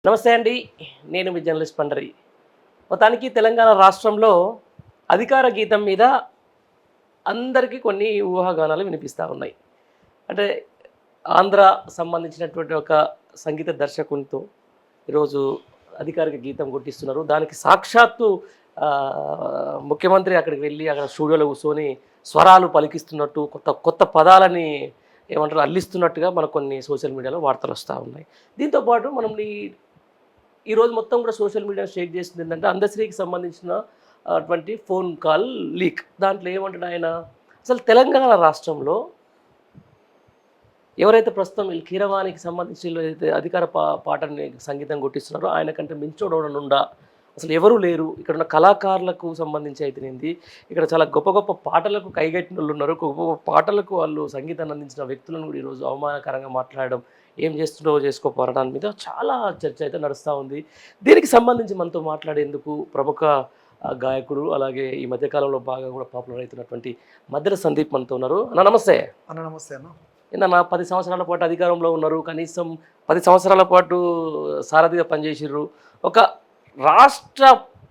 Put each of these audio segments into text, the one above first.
నమస్తే అండి. నేను మీ జర్నలిస్ట్ పండరి. మొత్తానికి తెలంగాణ రాష్ట్రంలో అధికార గీతం మీద అందరికీ కొన్ని ఊహాగానాలు వినిపిస్తూ ఉన్నాయి. అంటే ఆంధ్ర సంబంధించినటువంటి ఒక సంగీత దర్శకునితో ఈరోజు అధికారిక గీతం కొట్టిస్తున్నారు. దానికి సాక్షాత్తు ముఖ్యమంత్రి అక్కడికి వెళ్ళి అక్కడ స్టూడియోలో కూర్చొని స్వరాలు పలికిస్తున్నట్టు కొత్త కొత్త పదాలని ఏమంటారు అల్లిస్తున్నట్టుగా మనకు కొన్ని సోషల్ మీడియాలో వార్తలు వస్తూ ఉన్నాయి. దీంతోపాటు మనం ఈరోజు మొత్తం కూడా సోషల్ మీడియా షేక్ చేస్తుంది ఏంటంటే అందశ్రీకి సంబంధించిన అటువంటి ఫోన్ కాల్ లీక్. దాంట్లో ఏమంటాడు ఆయన, అసలు తెలంగాణ రాష్ట్రంలో ఎవరైతే ప్రస్తుతం వీళ్ళు కీరవాణికి సంబంధించి ఏదైతే అధికార పాటని సంగీతం కొట్టిస్తున్నారో ఆయన కంటే మించోడనుండా అసలు ఎవరు లేరు. ఇక్కడ ఉన్న కళాకారులకు సంబంధించి అయితేనేది ఇక్కడ చాలా గొప్ప గొప్ప పాటలకు కైగట్టిన వాళ్ళు ఉన్నారు. గొప్ప గొప్ప పాటలకు వాళ్ళు సంగీతాన్ని అందించిన వ్యక్తులను కూడా ఈరోజు అవమానకరంగా మాట్లాడడం, ఏం చేస్తుండో చేసుకోపోవడం మీద చాలా చర్చ అయితే నడుస్తూ ఉంది. దీనికి సంబంధించి మనతో మాట్లాడేందుకు ప్రముఖ గాయకుడు, అలాగే ఈ మధ్యకాలంలో బాగా కూడా పాపులర్ అవుతున్నటువంటి మద్దెల సందీప్ మనతో ఉన్నారు. అన్న నమస్తే. నమస్తే అన్న. ఏందన్నా 10 సంవత్సరాల పాటు అధికారంలో ఉన్నారు, కనీసం 10 సంవత్సరాల పాటు సారథిగా పనిచేసిర్రు. ఒక రాష్ట్ర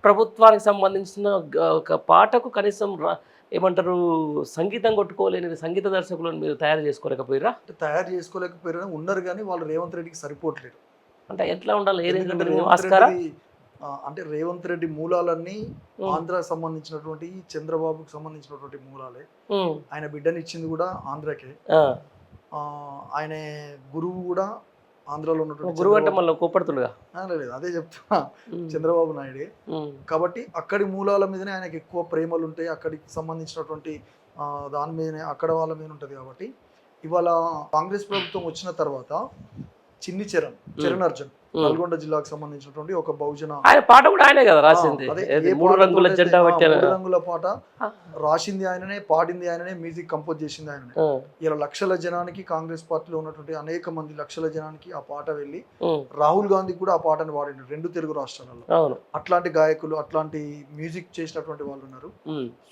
ప్రభుత్వానికి సంబంధించిన ఒక పాటకు కనీసం ఏమంటారు సంగీతం కొట్టుకోలేని సంగీత దర్శకులను మీరు తయారు చేసుకోలేకపోయారా? తయారు చేసుకోలేకపోయారా ఉన్నారు, కానీ వాళ్ళు రేవంత్ రెడ్డికి సరిపోవట్లేదు. అంటే ఎట్లా ఉండాలి? అంటే రేవంత్ రెడ్డి మూలాలన్నీ ఆంధ్రాకి సంబంధించినటువంటి చంద్రబాబుకి సంబంధించినటువంటి మూలాలే. ఆయన బిడ్డనిచ్చింది కూడా ఆంధ్రాకే. ఆయన గురువు కూడా ఆంధ్రాలో ఉన్నటువంటి గురువు అంటే మళ్ళీ కోపడుతుండగా లేదు, అదే చెప్తున్నా, చంద్రబాబు నాయుడే. కాబట్టి అక్కడి మూలాల మీదనే ఆయనకి ఎక్కువ ప్రేమలు ఉంటాయి, అక్కడికి సంబంధించినటువంటి దాని మీదనే అక్కడ వాళ్ళ మీద ఉంటుంది. కాబట్టి ఇవాళ కాంగ్రెస్ ప్రభుత్వం వచ్చిన తర్వాత చిన్ని చరణ్ అర్జున్ నల్గొండ జిల్లాకు సంబంధించినటువంటి ఒక బహుజన ఆయన పాట కూడా ఆయనే కదా రాసింది. మూడు రంగుల జెండా రంగుల పాట రాసింది ఆయననే, పాడింది ఆయననే, మ్యూజిక్ కంపోజ్ చేసింది ఆయననే. ఇలా లక్షల జనానికి కాంగ్రెస్ పార్టీలో ఉన్నటువంటి అనేక మంది లక్షల జనానికి ఆ పాట వెళ్ళి రాహుల్ గాంధీ కూడా ఆ పాటను వాడిండు 2 తెలుగు రాష్ట్రాలలో. అట్లాంటి గాయకులు, అట్లాంటి మ్యూజిక్ చేసినటువంటి వాళ్ళు ఉన్నారు.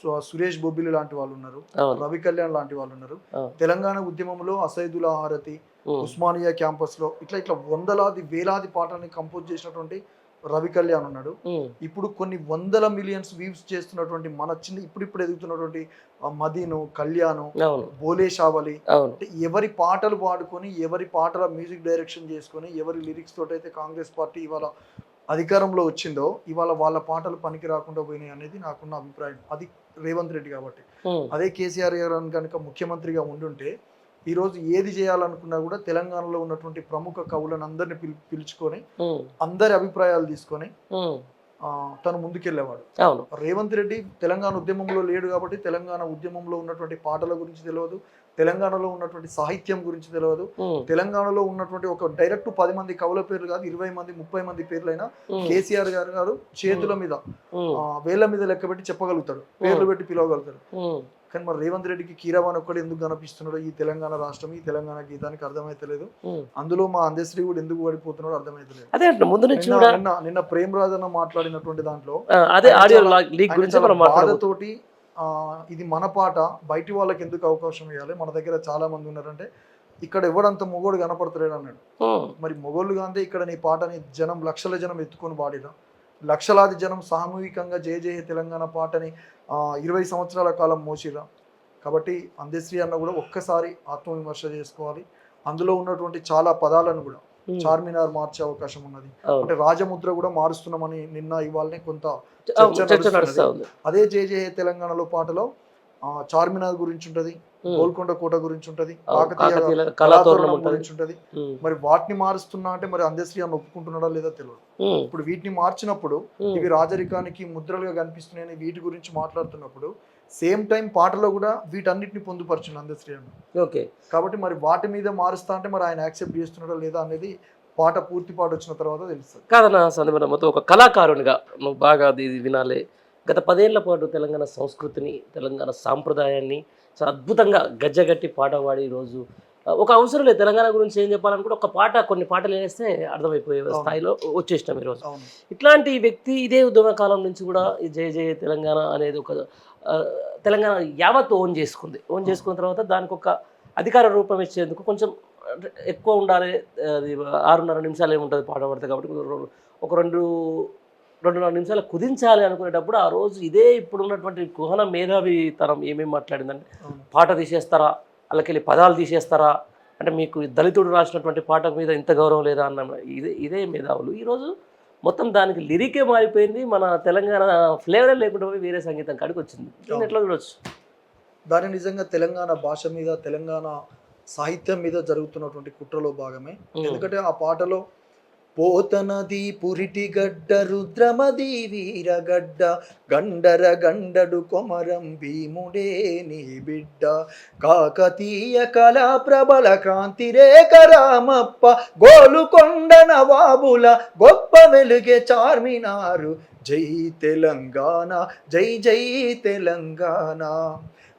సో సురేష్ బొబ్బిలి లాంటి వాళ్ళు ఉన్నారు, రవి కళ్యాణ్ లాంటి వాళ్ళు ఉన్నారు. తెలంగాణ ఉద్యమంలో అసైదుల హారతి, ఉస్మానియా క్యాంపస్ లో ఇట్లా వందలాది వేలాది పాటల్ని కంపోజ్ చేసినటువంటి రవి కళ్యాణ్ ఉన్నాడు. ఇప్పుడు కొన్ని వందల మిలియన్స్ వ్యూస్ చేస్తున్నటువంటి మన ఇప్పుడు ఎదుగుతున్నటువంటి మదీను, కళ్యాణ్, బోలే షావలి, ఎవరి పాటలు పాడుకొని, ఎవరి పాటల మ్యూజిక్ డైరెక్షన్ చేసుకొని, ఎవరి లిరిక్స్ తోటి అయితే కాంగ్రెస్ పార్టీ ఇవాళ అధికారంలో వచ్చిందో, ఇవాళ వాళ్ళ పాటలు పనికి రాకుండా పోయినాయి అనేది నాకున్న అభిప్రాయం. అది రేవంత్ రెడ్డి కాబట్టి. అదే కేసీఆర్ గారు కనుక ముఖ్యమంత్రిగా ఉండుంటే ఈరోజు ఏది చేయాలనుకున్నా కూడా తెలంగాణలో ఉన్నటువంటి ప్రముఖ కవులను అందరిని పిలుచుకొని అందరి అభిప్రాయాలు తీసుకొని తను ముందుకెళ్ళేవాడు. రేవంత్ రెడ్డి తెలంగాణ ఉద్యమంలో లేడు కాబట్టి తెలంగాణ ఉద్యమంలో ఉన్నటువంటి పాటల గురించి తెలియదు, తెలంగాణలో ఉన్నటువంటి సాహిత్యం గురించి తెలియదు. తెలంగాణలో ఉన్నటువంటి ఒక డైరెక్ట్ 10 మంది కవుల పేర్లు కాదు, 20 మంది 30 మంది పేర్లైనా కేసీఆర్ గారు చేతుల మీద వేళ్ల మీద లెక్క పెట్టి చెప్పగలుగుతాడు, పేర్లు పెట్టి పిలవగలుగుతాడు. కానీ మరి రేవంత్ రెడ్డికి కీరవాణి ఒక్కడు ఎందుకు కనిపిస్తున్నాడో ఈ తెలంగాణ రాష్ట్రం, ఈ తెలంగాణ గీతానికి అర్థమైతలేదు. అందులో మా అందశ్రీ కూడా ఎందుకు పడిపోతున్నాడో అర్థమైతలేదు. నిన్న ప్రేమ్ రాజన్న మాట్లాడినటువంటి దాంట్లో బాధతోటి ఇది మన పాట, బయటి వాళ్ళకి ఎందుకు అవకాశం ఇవ్వాలి, మన దగ్గర చాలా మంది ఉన్నారంటే ఇక్కడ ఎవడంత మొగోడు కనపడతలేడు అన్నాడు. మరి మొగోళ్ళు కాంతే ఇక్కడ నీ పాటని జనం లక్షల జనం ఎత్తుకొని పాడినా, లక్షలాది జనం సామూహికంగా జయ జయ తెలంగాణ పాటని 20 సంవత్సరాల కాలం మోసిరా. కాబట్టి అందశ్రీ అన్న కూడా ఒక్కసారి ఆత్మవిమర్శ చేసుకోవాలి. అందులో ఉన్నటువంటి చాలా పదాలను కూడా చార్మినార్ మార్చే అవకాశం ఉన్నది. అంటే రాజముద్ర కూడా మారుస్తున్నామని నిన్న ఇవాళనే కొంత చర్చ. అదే జయ జయ తెలంగాణలో పాటలో చార్మినార్ గురించి ఉంటది, గోల్కొండ కోట గురించి ఉంటది, కాకతీయ కళాతోరణం గురించి ఉంటది. మరి వాటిని మారుస్తున్నా అంటే మరి అందశ్రీ అన్న ఒప్పుకుంటున్నాడా లేదా తెలియదు. ఇప్పుడు వీటిని మార్చినప్పుడు ఇవి రాజరికానికి ముద్రలుగా కనిపిస్తున్నాయని వీటి గురించి మాట్లాడుతున్నప్పుడు సేమ్ టైం పాటలో కూడా వీటన్నిటిని పొందుపరచుంది అందశ్రీ అన్న. కాబట్టి మరి వాటి మీద మారుస్తా అంటే మరి ఆయన యాక్సెప్ట్ చేస్తున్నాడా లేదా అనేది పాట పూర్తి పాట వచ్చిన తర్వాత తెలుస్తుంది. కాదన్నా సందర్భం మొత్తం ఒక కళాకారునిగా నువ్వు బాగా ఇది వినాలి. గత 10 ఏళ్ల పాటు తెలంగాణ సంస్కృతిని, తెలంగాణ సాంప్రదాయాన్ని చాలా అద్భుతంగా గజ్జగట్టి పాట పాడి ఈరోజు ఒక అవసరం లేదు తెలంగాణ గురించి ఏం చెప్పాలనుకుంటే ఒక పాట, కొన్ని పాటలు వేస్తే అర్థమైపోయే స్థాయిలో వచ్చేసినాం ఈరోజు. ఇట్లాంటి వ్యక్తి ఇదే ఉద్యమ కాలం నుంచి కూడా ఈ జయ జయ తెలంగాణ అనేది ఒక తెలంగాణ యావత్ ఓన్ చేసుకున్న తర్వాత దానికి ఒక అధికార రూపం ఇచ్చేందుకు కొంచెం ఎక్కువ ఉండాలి, అది 6:30 నిమిషాలు ఏముంటుంది పాట పడితే, కాబట్టి ఒక 2.5 నిమిషాలు కుదించాలి అనుకునేటప్పుడు ఆ రోజు ఇదే ఇప్పుడున్నటువంటి కుహన మేధావి తరం ఏమేమి మాట్లాడిందంటే, పాట తీసేస్తారా, అలాకెళ్ళి పదాలు తీసేస్తారా, అంటే మీకు దళితుడు రాసినటువంటి పాట మీద ఇంత గౌరవం లేదా అన్న ఇదే మేధావులు ఈరోజు మొత్తం దానికి లిరికే మారిపోయింది. మన తెలంగాణ ఫ్లేవరే లేకుండా పోయి వేరే సంగీతం కాడికి వచ్చింది. దీన్ని ఎట్లా చూడొచ్చు? దాని నిజంగా తెలంగాణ భాష మీద, తెలంగాణ సాహిత్యం మీద జరుగుతున్నటువంటి కుట్రలో భాగమే. ఎందుకంటే ఆ పాటలో పోతనది పురిటిగడ్డ, రుద్రమది వీరగడ్డ, గండర గండడు కొమరం భీముడే నీ బిడ్డ, కాకతీయ కళా ప్రబల కాంతి రేఖ రామప్ప, గోలుకొండ నవాబుల గొప్ప వెలుగే చార్మినారు, జై తెలంగాణ, జై జై తెలంగాణ,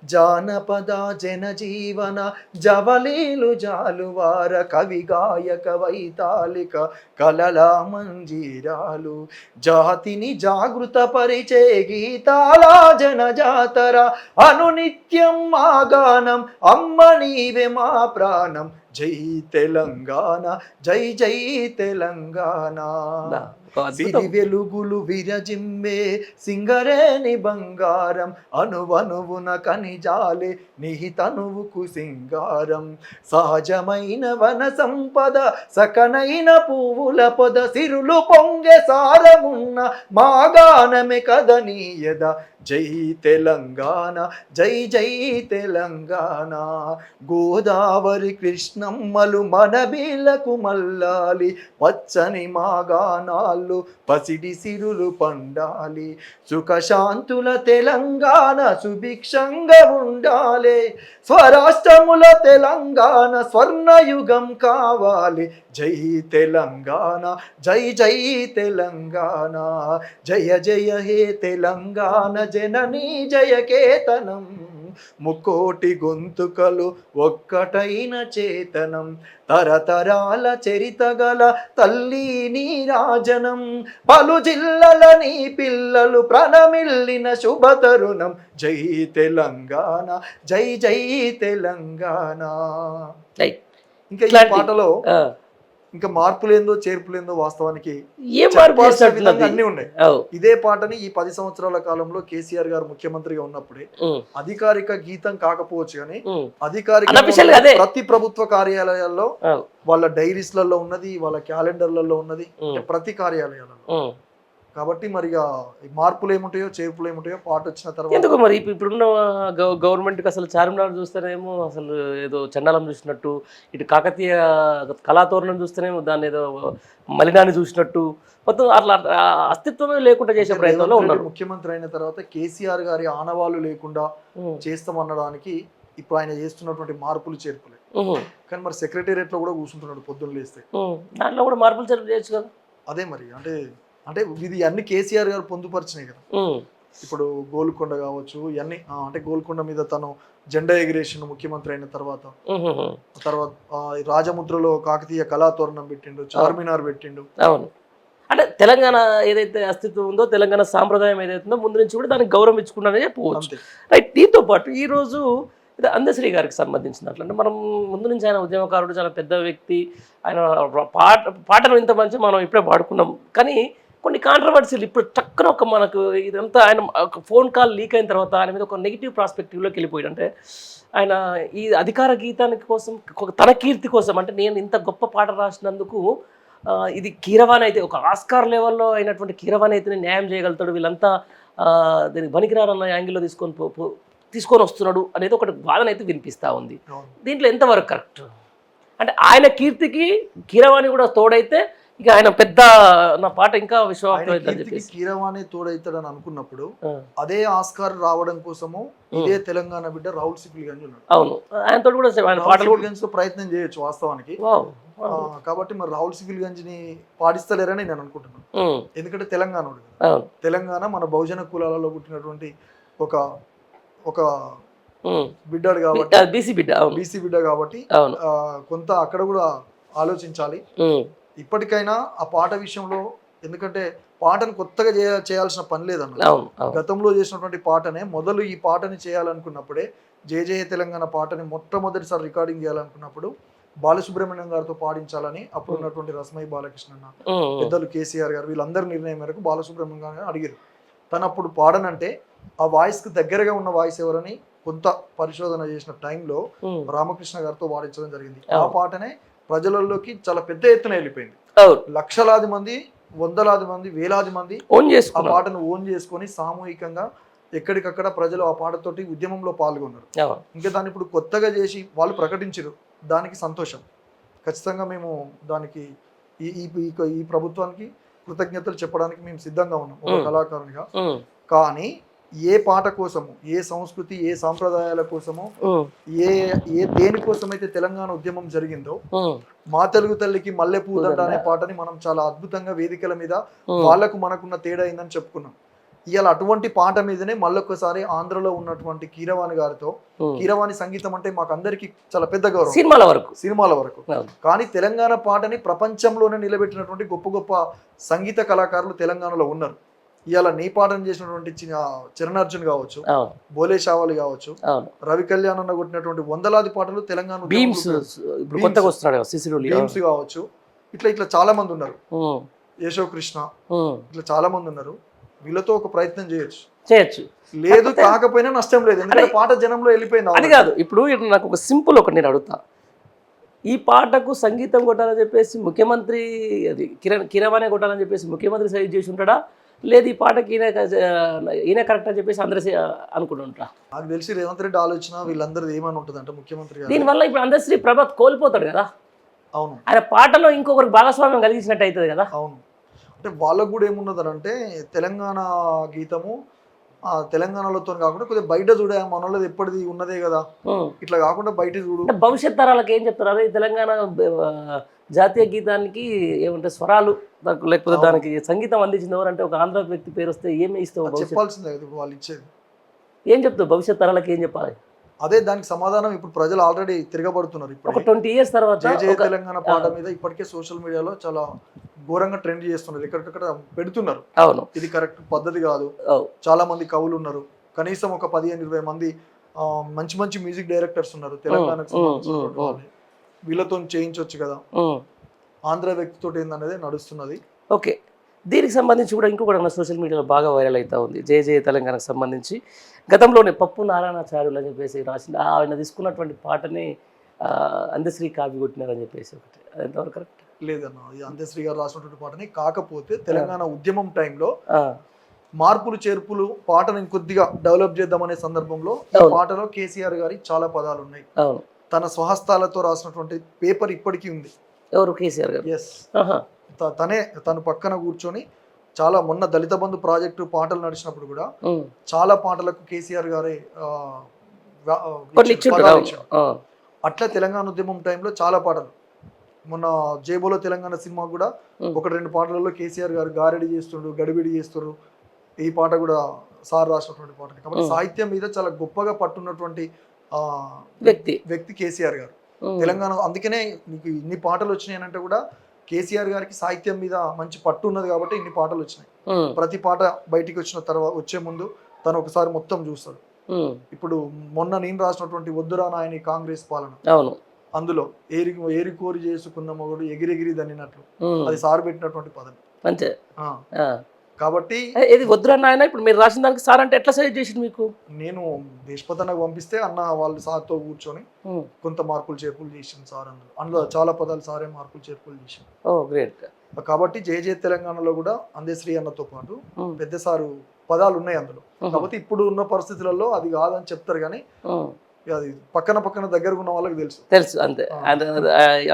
జానపద జనజీవన జవలీలు జాలువార, కవి గాయక వైతాళిక కలల మంజీరాలు, జాతిని జాగృత పరిచే గీతాల జనజాతర, అనునిత్యం మా గానం, అమ్మ నీవే మా ప్రాణం, జై తెలంగాణ, జై జై తెలంగాణ, సిరి వెలుగులు విరజిమ్మే సింగరేణి బంగారం, అనువనువున కనిజాలే నిహితనువుకు సింగారం, సహజమైన వన సంపద సకనైన పువ్వుల పొద, సిరులు పొంగె సారమున్న మా గానమే కదనీయద, జై తెలంగాణ, జై జై తెలంగాణ, గోదావరి కృష్ణమ్మలు మన బీలకు మల్లాలి, పచ్చని మా గానాలు పసిడి సిరులు పండాలి, సుఖశాంతుల తెలంగాణ సుభిక్షంగా ఉండాలి, స్వరాష్ట్రముల తెలంగాణ స్వర్ణయుగం కావాలి, జై తెలంగాణ, జై జై తెలంగాణ, జయ జయ హే తెలంగాణ జననీ జయకేతనం, ముకోటి గొంతుకలు ఒక్కటైన చేతనం, తరతరాల చరితగల తల్లి నీ రాజనం, పలు జిల్లల నీ పిల్లలు ప్రణమిల్లిన శుభతరుణం, జై తెలంగాణ, జై జై తెలంగాణ. ఇంకా ఈ పాటలో ఇంకా మార్పులేందో చేర్పులేందో వాస్తవానికి అన్ని ఉన్నాయి. ఇదే పాటని ఈ 10 సంవత్సరాల కాలంలో కేసీఆర్ గారు ముఖ్యమంత్రిగా ఉన్నప్పుడే అధికారిక గీతం కాకపోవచ్చు కానీ అధికారిక ప్రతి ప్రభుత్వ కార్యాలయాల్లో వాళ్ళ డైరీస్లలో ఉన్నది, వాళ్ళ క్యాలెండర్లలో ఉన్నది, ప్రతి కార్యాలయాలలో. కాబట్టి మరి మార్పులు ఏముంటాయో చేర్పులు ఏముంటాయో పాట వచ్చిన తర్వాత ఎందుకు మరి ఇప్పుడున్న గవర్నమెంట్కి అసలు చార్మినార్ చూస్తేనేమో అసలు ఏదో చండాలం చూసినట్టు, ఇటు కాకతీయ కళాతోరణం చూస్తేనేమో దాన్ని ఏదో మలినాన్ని చూసినట్టు, మొత్తం అట్లా అస్తిత్వమే లేకుండా చేసే ప్రయత్నంలో ఉన్నారు. ముఖ్యమంత్రి అయిన తర్వాత కేసీఆర్ గారి ఆనవాళ్ళు లేకుండా చేస్తామనడానికి ఇప్పుడు ఆయన చేస్తున్నటువంటి మార్పులు చేర్పులే. కానీ మరి సెక్రటేరియట్ లో కూడా కూర్చుంటున్నాడు పొద్దున్న లేస్తే, దాంట్లో కూడా మార్పులు చేర్పులు చేయొచ్చు కదా. అదే మరి అంటే ఇది అన్ని కేసీఆర్ గారు పొందుపరిచినాయి కదా. ఇప్పుడు గోల్కొండ కావచ్చు, ఇవన్నీ అంటే గోల్కొండ మీద తను జెండా ఎగిరేషన్ ముఖ్యమంత్రి అయిన తర్వాత రాజముద్రలో కాకతీయ కళాతోరణం పెట్టిండు, చార్మినార్ పెట్టిండు. అవును, అంటే తెలంగాణ ఏదైతే అస్తిత్వం ఉందో, తెలంగాణ సాంప్రదాయం ఏదైతే ఉందో ముందు నుంచి కూడా దానికి గౌరవం ఇచ్చుకున్నారని చెప్పవచ్చు. రైట్. దీంతో పాటు ఈరోజు ఇది అందశ్రీ గారికి సంబంధించినట్లు, అంటే మనం ముందు నుంచి ఆయన ఉద్యమకారుడు, చాలా పెద్ద వ్యక్తి, ఆయన పాటను ఇంత మంచి మనం ఇప్పుడే పాడుకున్నాం. కానీ కొన్ని కాంట్రవర్సీలు ఇప్పుడు చక్కన మనకు ఇదంతా ఆయన ఒక ఫోన్ కాల్ లీక్ అయిన తర్వాత ఆయన మీద ఒక నెగిటివ్ ప్రాస్పెక్టివ్లోకి వెళ్ళిపోయాడు. అంటే ఆయన ఈ అధికార గీతానికి కోసం, తన కీర్తి కోసం, అంటే నేను ఇంత గొప్ప పాట రాసినందుకు ఇది కీరవాణి అయితే, ఒక ఆస్కార్ లెవెల్లో అయినటువంటి కీరవాణి అయితేనే న్యాయం చేయగలుగుతాడు, వీళ్ళంతా దీనికి పనికిరారన్న యాంగిల్లో తీసుకొని వస్తున్నాడు అనేది ఒకటి వాదన అయితే వినిపిస్తూ ఉంది. దీంట్లో ఎంతవరకు కరెక్ట్? అంటే ఆయన కీర్తికి కీరవాణి కూడా తోడైతే ఇక ఆయన పెద్ద నా పాట ఇంకా కీరవాణి తోడైతాడని అనుకున్నప్పుడు అదే ఆస్కార్ రావడం కోసము ఇదే తెలంగాణ బిడ్డ రాహుల్ సిప్లిగంజ్ ఉన్నాడు. అవును, ఆయనతో కూడా ప్రయత్నం చేయొచ్చు వాస్తవానికి. కాబట్టి మరి రాహుల్ సిప్లిగంజ్ ని పాడిస్తలేరని నేను అనుకుంటున్నాను. ఎందుకంటే తెలంగాణ మన బహుజన కులాలలో పుట్టినటువంటి ఒక బిడ్డాడు కాబట్టి, బీసీ బిడ్డ కాబట్టి కొంత అక్కడ కూడా ఆలోచించాలి ఇప్పటికైనా ఆ పాట విషయంలో. ఎందుకంటే పాటను కొత్తగా చేయాల్సిన పని లేదన్న, గతంలో చేసినటువంటి పాటనే మొదలు ఈ పాటని చేయాలనుకున్నప్పుడే, జయ జయ తెలంగాణ పాటని మొట్టమొదటిసారి రికార్డింగ్ చేయాలనుకున్నప్పుడు బాలసుబ్రహ్మణ్యం గారితో పాడించాలని అప్పుడు ఉన్నటువంటి రసమై బాలకృష్ణ పెద్దలు కేసీఆర్ గారు వీళ్ళందరి నిర్ణయం మేరకు బాలసుబ్రహ్మణ్యం గారిని అడిగారు. తను అప్పుడు పాడనంటే ఆ వాయిస్కి దగ్గరగా ఉన్న వాయిస్ ఎవరని కొంత పరిశోధన చేసిన టైంలో రామకృష్ణ గారితో పాడించడం జరిగింది. ఆ పాటనే ప్రజలలోకి చాలా పెద్ద ఎత్తున వెళ్ళిపోయింది. లక్షలాది మంది, వందలాది మంది, వేలాది మంది ఆ పాటను ఓన్ చేసుకొని సామూహికంగా ఎక్కడికక్కడ ప్రజలు ఆ పాటతోటి ఉద్యమంలో పాల్గొన్నారు. ఇంకా దాన్ని ఇప్పుడు కొత్తగా చేసి వాళ్ళు ప్రకటించారు, దానికి సంతోషం. ఖచ్చితంగా మేము దానికి ఈ ప్రభుత్వానికి కృతజ్ఞతలు చెప్పడానికి మేము సిద్ధంగా ఉన్నాం ఒక కళాకారునిగా. కానీ ఏ పాట కోసము, ఏ సంస్కృతి, ఏ సాంప్రదాయాల కోసము, ఏ దేనికోసమైతే తెలంగాణ ఉద్యమం జరిగిందో మా తెలుగు తల్లికి మల్లె పూదండ అనే పాటని మనం చాలా అద్భుతంగా వేదికల మీద వాళ్ళకు మనకున్న తేడా అయిందని చెప్పుకున్నాం. ఇవాళ అటువంటి పాట మీదనే మళ్ళొక్కసారి ఆంధ్రలో ఉన్నటువంటి కీరవాణి గారితో, కీరవాణి సంగీతం అంటే మాకు అందరికి చాలా పెద్ద గౌరవం సినిమాల వరకు, కానీ తెలంగాణ పాటని ప్రపంచంలోనే నిలబెట్టినటువంటి గొప్ప గొప్ప సంగీత కళాకారులు తెలంగాణలో ఉన్నారు. ఇవాళ నీ పాటను చేసినటువంటి చరణార్జున్ కావచ్చు, బోలే షావాలి కావచ్చు, రవి కళ్యాణ్ అన్న కొట్టినటువంటి వందలాది పాటలు తెలంగాణ కావచ్చు, ఇట్లా చాలా మంది ఉన్నారు. యశో కృష్ణ, ఇట్లా చాలా మంది ఉన్నారు. వీళ్ళతో ఒక ప్రయత్నం చేయొచ్చు. లేదు కాకపోయినా నష్టం లేదు, ఎందుకంటే పాట జనంలో వెళ్ళిపోయింది. అది కాదు, ఇప్పుడు నాకు ఒక సింపుల్ ఒకటి నేను అడుగుతా. ఈ పాటకు సంగీతం కొట్టాలని చెప్పేసి ముఖ్యమంత్రి, అది కిరవాణి కొట్టాలని చెప్పేసి ముఖ్యమంత్రి సజెస్ట్ చేసి ఉంటాడా, లేదు ఈ పాటకి ఈయన కరెక్ట్ అని చెప్పేసి అందరూ అనుకుంటుంటా? నాకు తెలిసి రేవంత్ రెడ్డి ఆలోచన వీళ్ళందరిది ఏమని ఉంటుంది అంటే ముఖ్యమంత్రి దీనివల్ల ఇప్పుడు అందశ్రీ ప్రభాత్ కోల్పోతాడు కదా. అవును, ఆయన పాటలో ఇంకొకరికి భాగస్వామ్యం కలిగించినట్టు అవుతుంది కదా. అవును, అంటే వాళ్ళకు కూడా ఏమున్నదని అంటే తెలంగాణ గీతము తెలంగాణలోతో కాకుండా కొద్దిగా బయట చూడే మనోళ్ళది ఎప్పటిది ఉన్నదే కదా, ఇట్లా కాకుండా బయట చూడు. భవిష్యత్ తరాలకు ఏం చెప్తారు? ఈ తెలంగాణ జాతీయ గీతానికి ఏమంటే స్వరాలు లేకపోతే దానికి సంగీతం అందించిన ఎవరంటే ఒక ఆంధ్ర వ్యక్తి పేరు వస్తే ఏమి ఇస్తావు? చెప్పాల్సిందే వాళ్ళు ఇచ్చేది. ఏం చెప్తావు భవిష్యత్ తరాలకు ఏం చెప్పాలి? అదే దానికి సమాధానం ఇప్పుడు ప్రజలు ఆల్రెడీ తిరగబడుతున్నారు. ఇప్పుడు 20 years తర్వాత జయ తెలంగాణ పాట మీద ఇప్పటికే సోషల్ మీడియాలో చాలా ఘోరంగా ట్రెండ్ చేస్తున్నారు, ఎక్కడికక్కడ పెడుతున్నారు. అవును, ఇది కరెక్ట్ పద్ధతి కాదు. చాలా మంది కవులు ఉన్నారు, కనీసం ఒక 15-20 మంది మంచి మంచి మ్యూజిక్ డైరెక్టర్స్ ఉన్నారు తెలంగాణకు సంబంధించిన, వీళ్ళతో చేయించవచ్చు కదా, ఆంధ్ర వ్యక్తితో ఏందనేది నడుస్తున్నది. ఓకే, దీనికి సంబంధించి కూడా ఇంకొకటి సోషల్ మీడియాలో బాగా వైరల్ అవుతా ఉంది. జయ తెలంగాణకు సంబంధించి గతంలోనే పప్పు నారాయణాచార్యులు అని చెప్పేసి రాసింది, ఆయన తీసుకున్నటువంటి పాటని అందశ్రీ కాపీ కొట్టినారని చెప్పేసి ఒకటి, అది ఎంతవరకు కరెక్ట్? లేదన్న, అందశ్రీ గారు రాసినటువంటి పాటని, కాకపోతే తెలంగాణ ఉద్యమం టైంలో మార్పులు చేర్పులు పాటను ఇంకొద్దిగా డెవలప్ చేద్దామనే సందర్భంలో ఈ పాటలో కేసీఆర్ గారి చాలా పదాలు ఉన్నాయి. తన స్వహస్తాలతో రాసినటువంటి పేపర్ ఇప్పటికీ ఉంది. ఎవరు? కేసీఆర్ గారు. ఎస్, తను పక్కన కూర్చొని చాలా మొన్న దళిత బంధు ప్రాజెక్టు పాటలు నడిచినప్పుడు కూడా చాలా పాటలకు కేసీఆర్ గారే అట్లా తెలంగాణ ఉద్యమం టైంలో చాలా పాటలు, మొన్న జేబోలో తెలంగాణ సినిమా కూడా 1-2 పాటలలో కేసీఆర్ గారు గారెడి చేస్తుండ్రు, గడిబిడి చేస్తున్నారు. ఈ పాట కూడా సార్ రాసినటువంటి పాట. కాబట్టి సాహిత్యం మీద చాలా గొప్పగా పట్టున్నటువంటి వ్యక్తి కేసీఆర్ గారు తెలంగాణ. అందుకనే మీకు ఇన్ని పాటలు వచ్చినాయి అంటే కూడా కేసీఆర్ గారికి సాహిత్యం మీద మంచి పట్టు ఉన్నది కాబట్టి ఇన్ని పాటలు వచ్చినాయి. ప్రతి పాట బయటికి వచ్చిన తర్వాత వచ్చే ముందు తను ఒకసారి మొత్తం చూస్తాడు. ఇప్పుడు మొన్న నేను రాసినటువంటి వద్దురా నాయని కాంగ్రెస్ పాలన, అందులో ఏరి కోరి చేసుకున్న మొగుడు ఎగిరెగిరి దన్నినట్లు, అది సార్ పెట్టినటువంటి పదం అంతే. కాబట్టి ఇది వద్దురా నాయన ఇప్పుడు మీరు రాసిన దానికి సార్ అంటే ఎట్లా సజెస్ట్ చేసింది మీకు? నేను దేశపతనకు పంపిస్తే అన్న వాళ్ళు సార్తో కూర్చొని కొంత మార్పులు చేర్పులు చేసింది సార్. అందులో చాలా పదాలు సారే మార్పులు చేర్పులు చేసింది. గ్రేట్. కాబట్టి జయ తెలంగాణలో కూడా అందశ్రీ అన్నతో పాటు పెద్ద సారు పదాలు ఉన్నాయి అందులో. కాబట్టి ఇప్పుడు ఉన్న పరిస్థితులలో అది కాదని చెప్తారు, కానీ అది పక్కన దగ్గర ఉన్న వాళ్ళకి తెలుసు అంతే.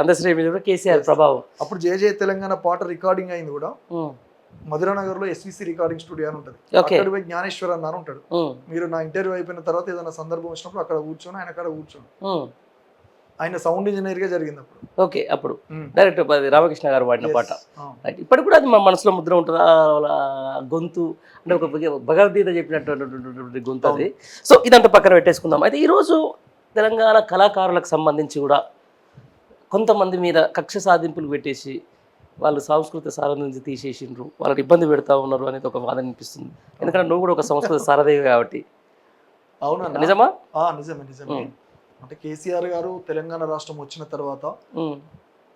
అందశ్రీ మీద కేసీఆర్ ప్రభావం. అప్పుడు జయ తెలంగాణ పాట రికార్డింగ్ అయింది కూడా మధురానగర్ లో ఎస్విసి రికార్డింగ్ స్టూడియో అని ఉంటుంది. అక్కడ పోయి జ్ఞానేశ్వర్ అన్న ఉంటాడు. మీరు నా ఇంటర్వ్యూ అయిపోయిన తర్వాత ఏదైనా సందర్భం వచ్చినప్పుడు అక్కడ కూర్చొని ఆయన అక్కడ కూర్చొని, ఆయన సౌండ్ ఇంజనీర్ గా జరిగింది అప్పుడు. ఓకే, అప్పుడు డైరెక్ట్ రామకృష్ణ గారు వాడిన పాట. ఇప్పటికి కూడా అది మా మనసులో ముద్ర ఉంటుంది. గొంతు అంటే ఒక భగవద్గీత చెప్పినటువంటి గొంతు అది. సో ఇదంతా పక్కన పెట్టేసుకుందాం. అయితే ఈరోజు తెలంగాణ కళాకారులకు సంబంధించి కూడా కొంతమంది మీద కక్ష సాధింపులు పెట్టేసి వాళ్ళు సాంస్కృతిక సారం నుంచి తీసేసిండ్రు, వాళ్ళకి ఇబ్బంది పెడతా ఉన్నారు అనేది ఒక వాదన అనిపిస్తుంది. ఎందుకంటే నువ్వు కూడా ఒక సంస్కృత సారథి కాబట్టి. అవునా? నిజమా? నిజమే. అంటే కేసీఆర్ గారు తెలంగాణ రాష్ట్రం వచ్చిన తర్వాత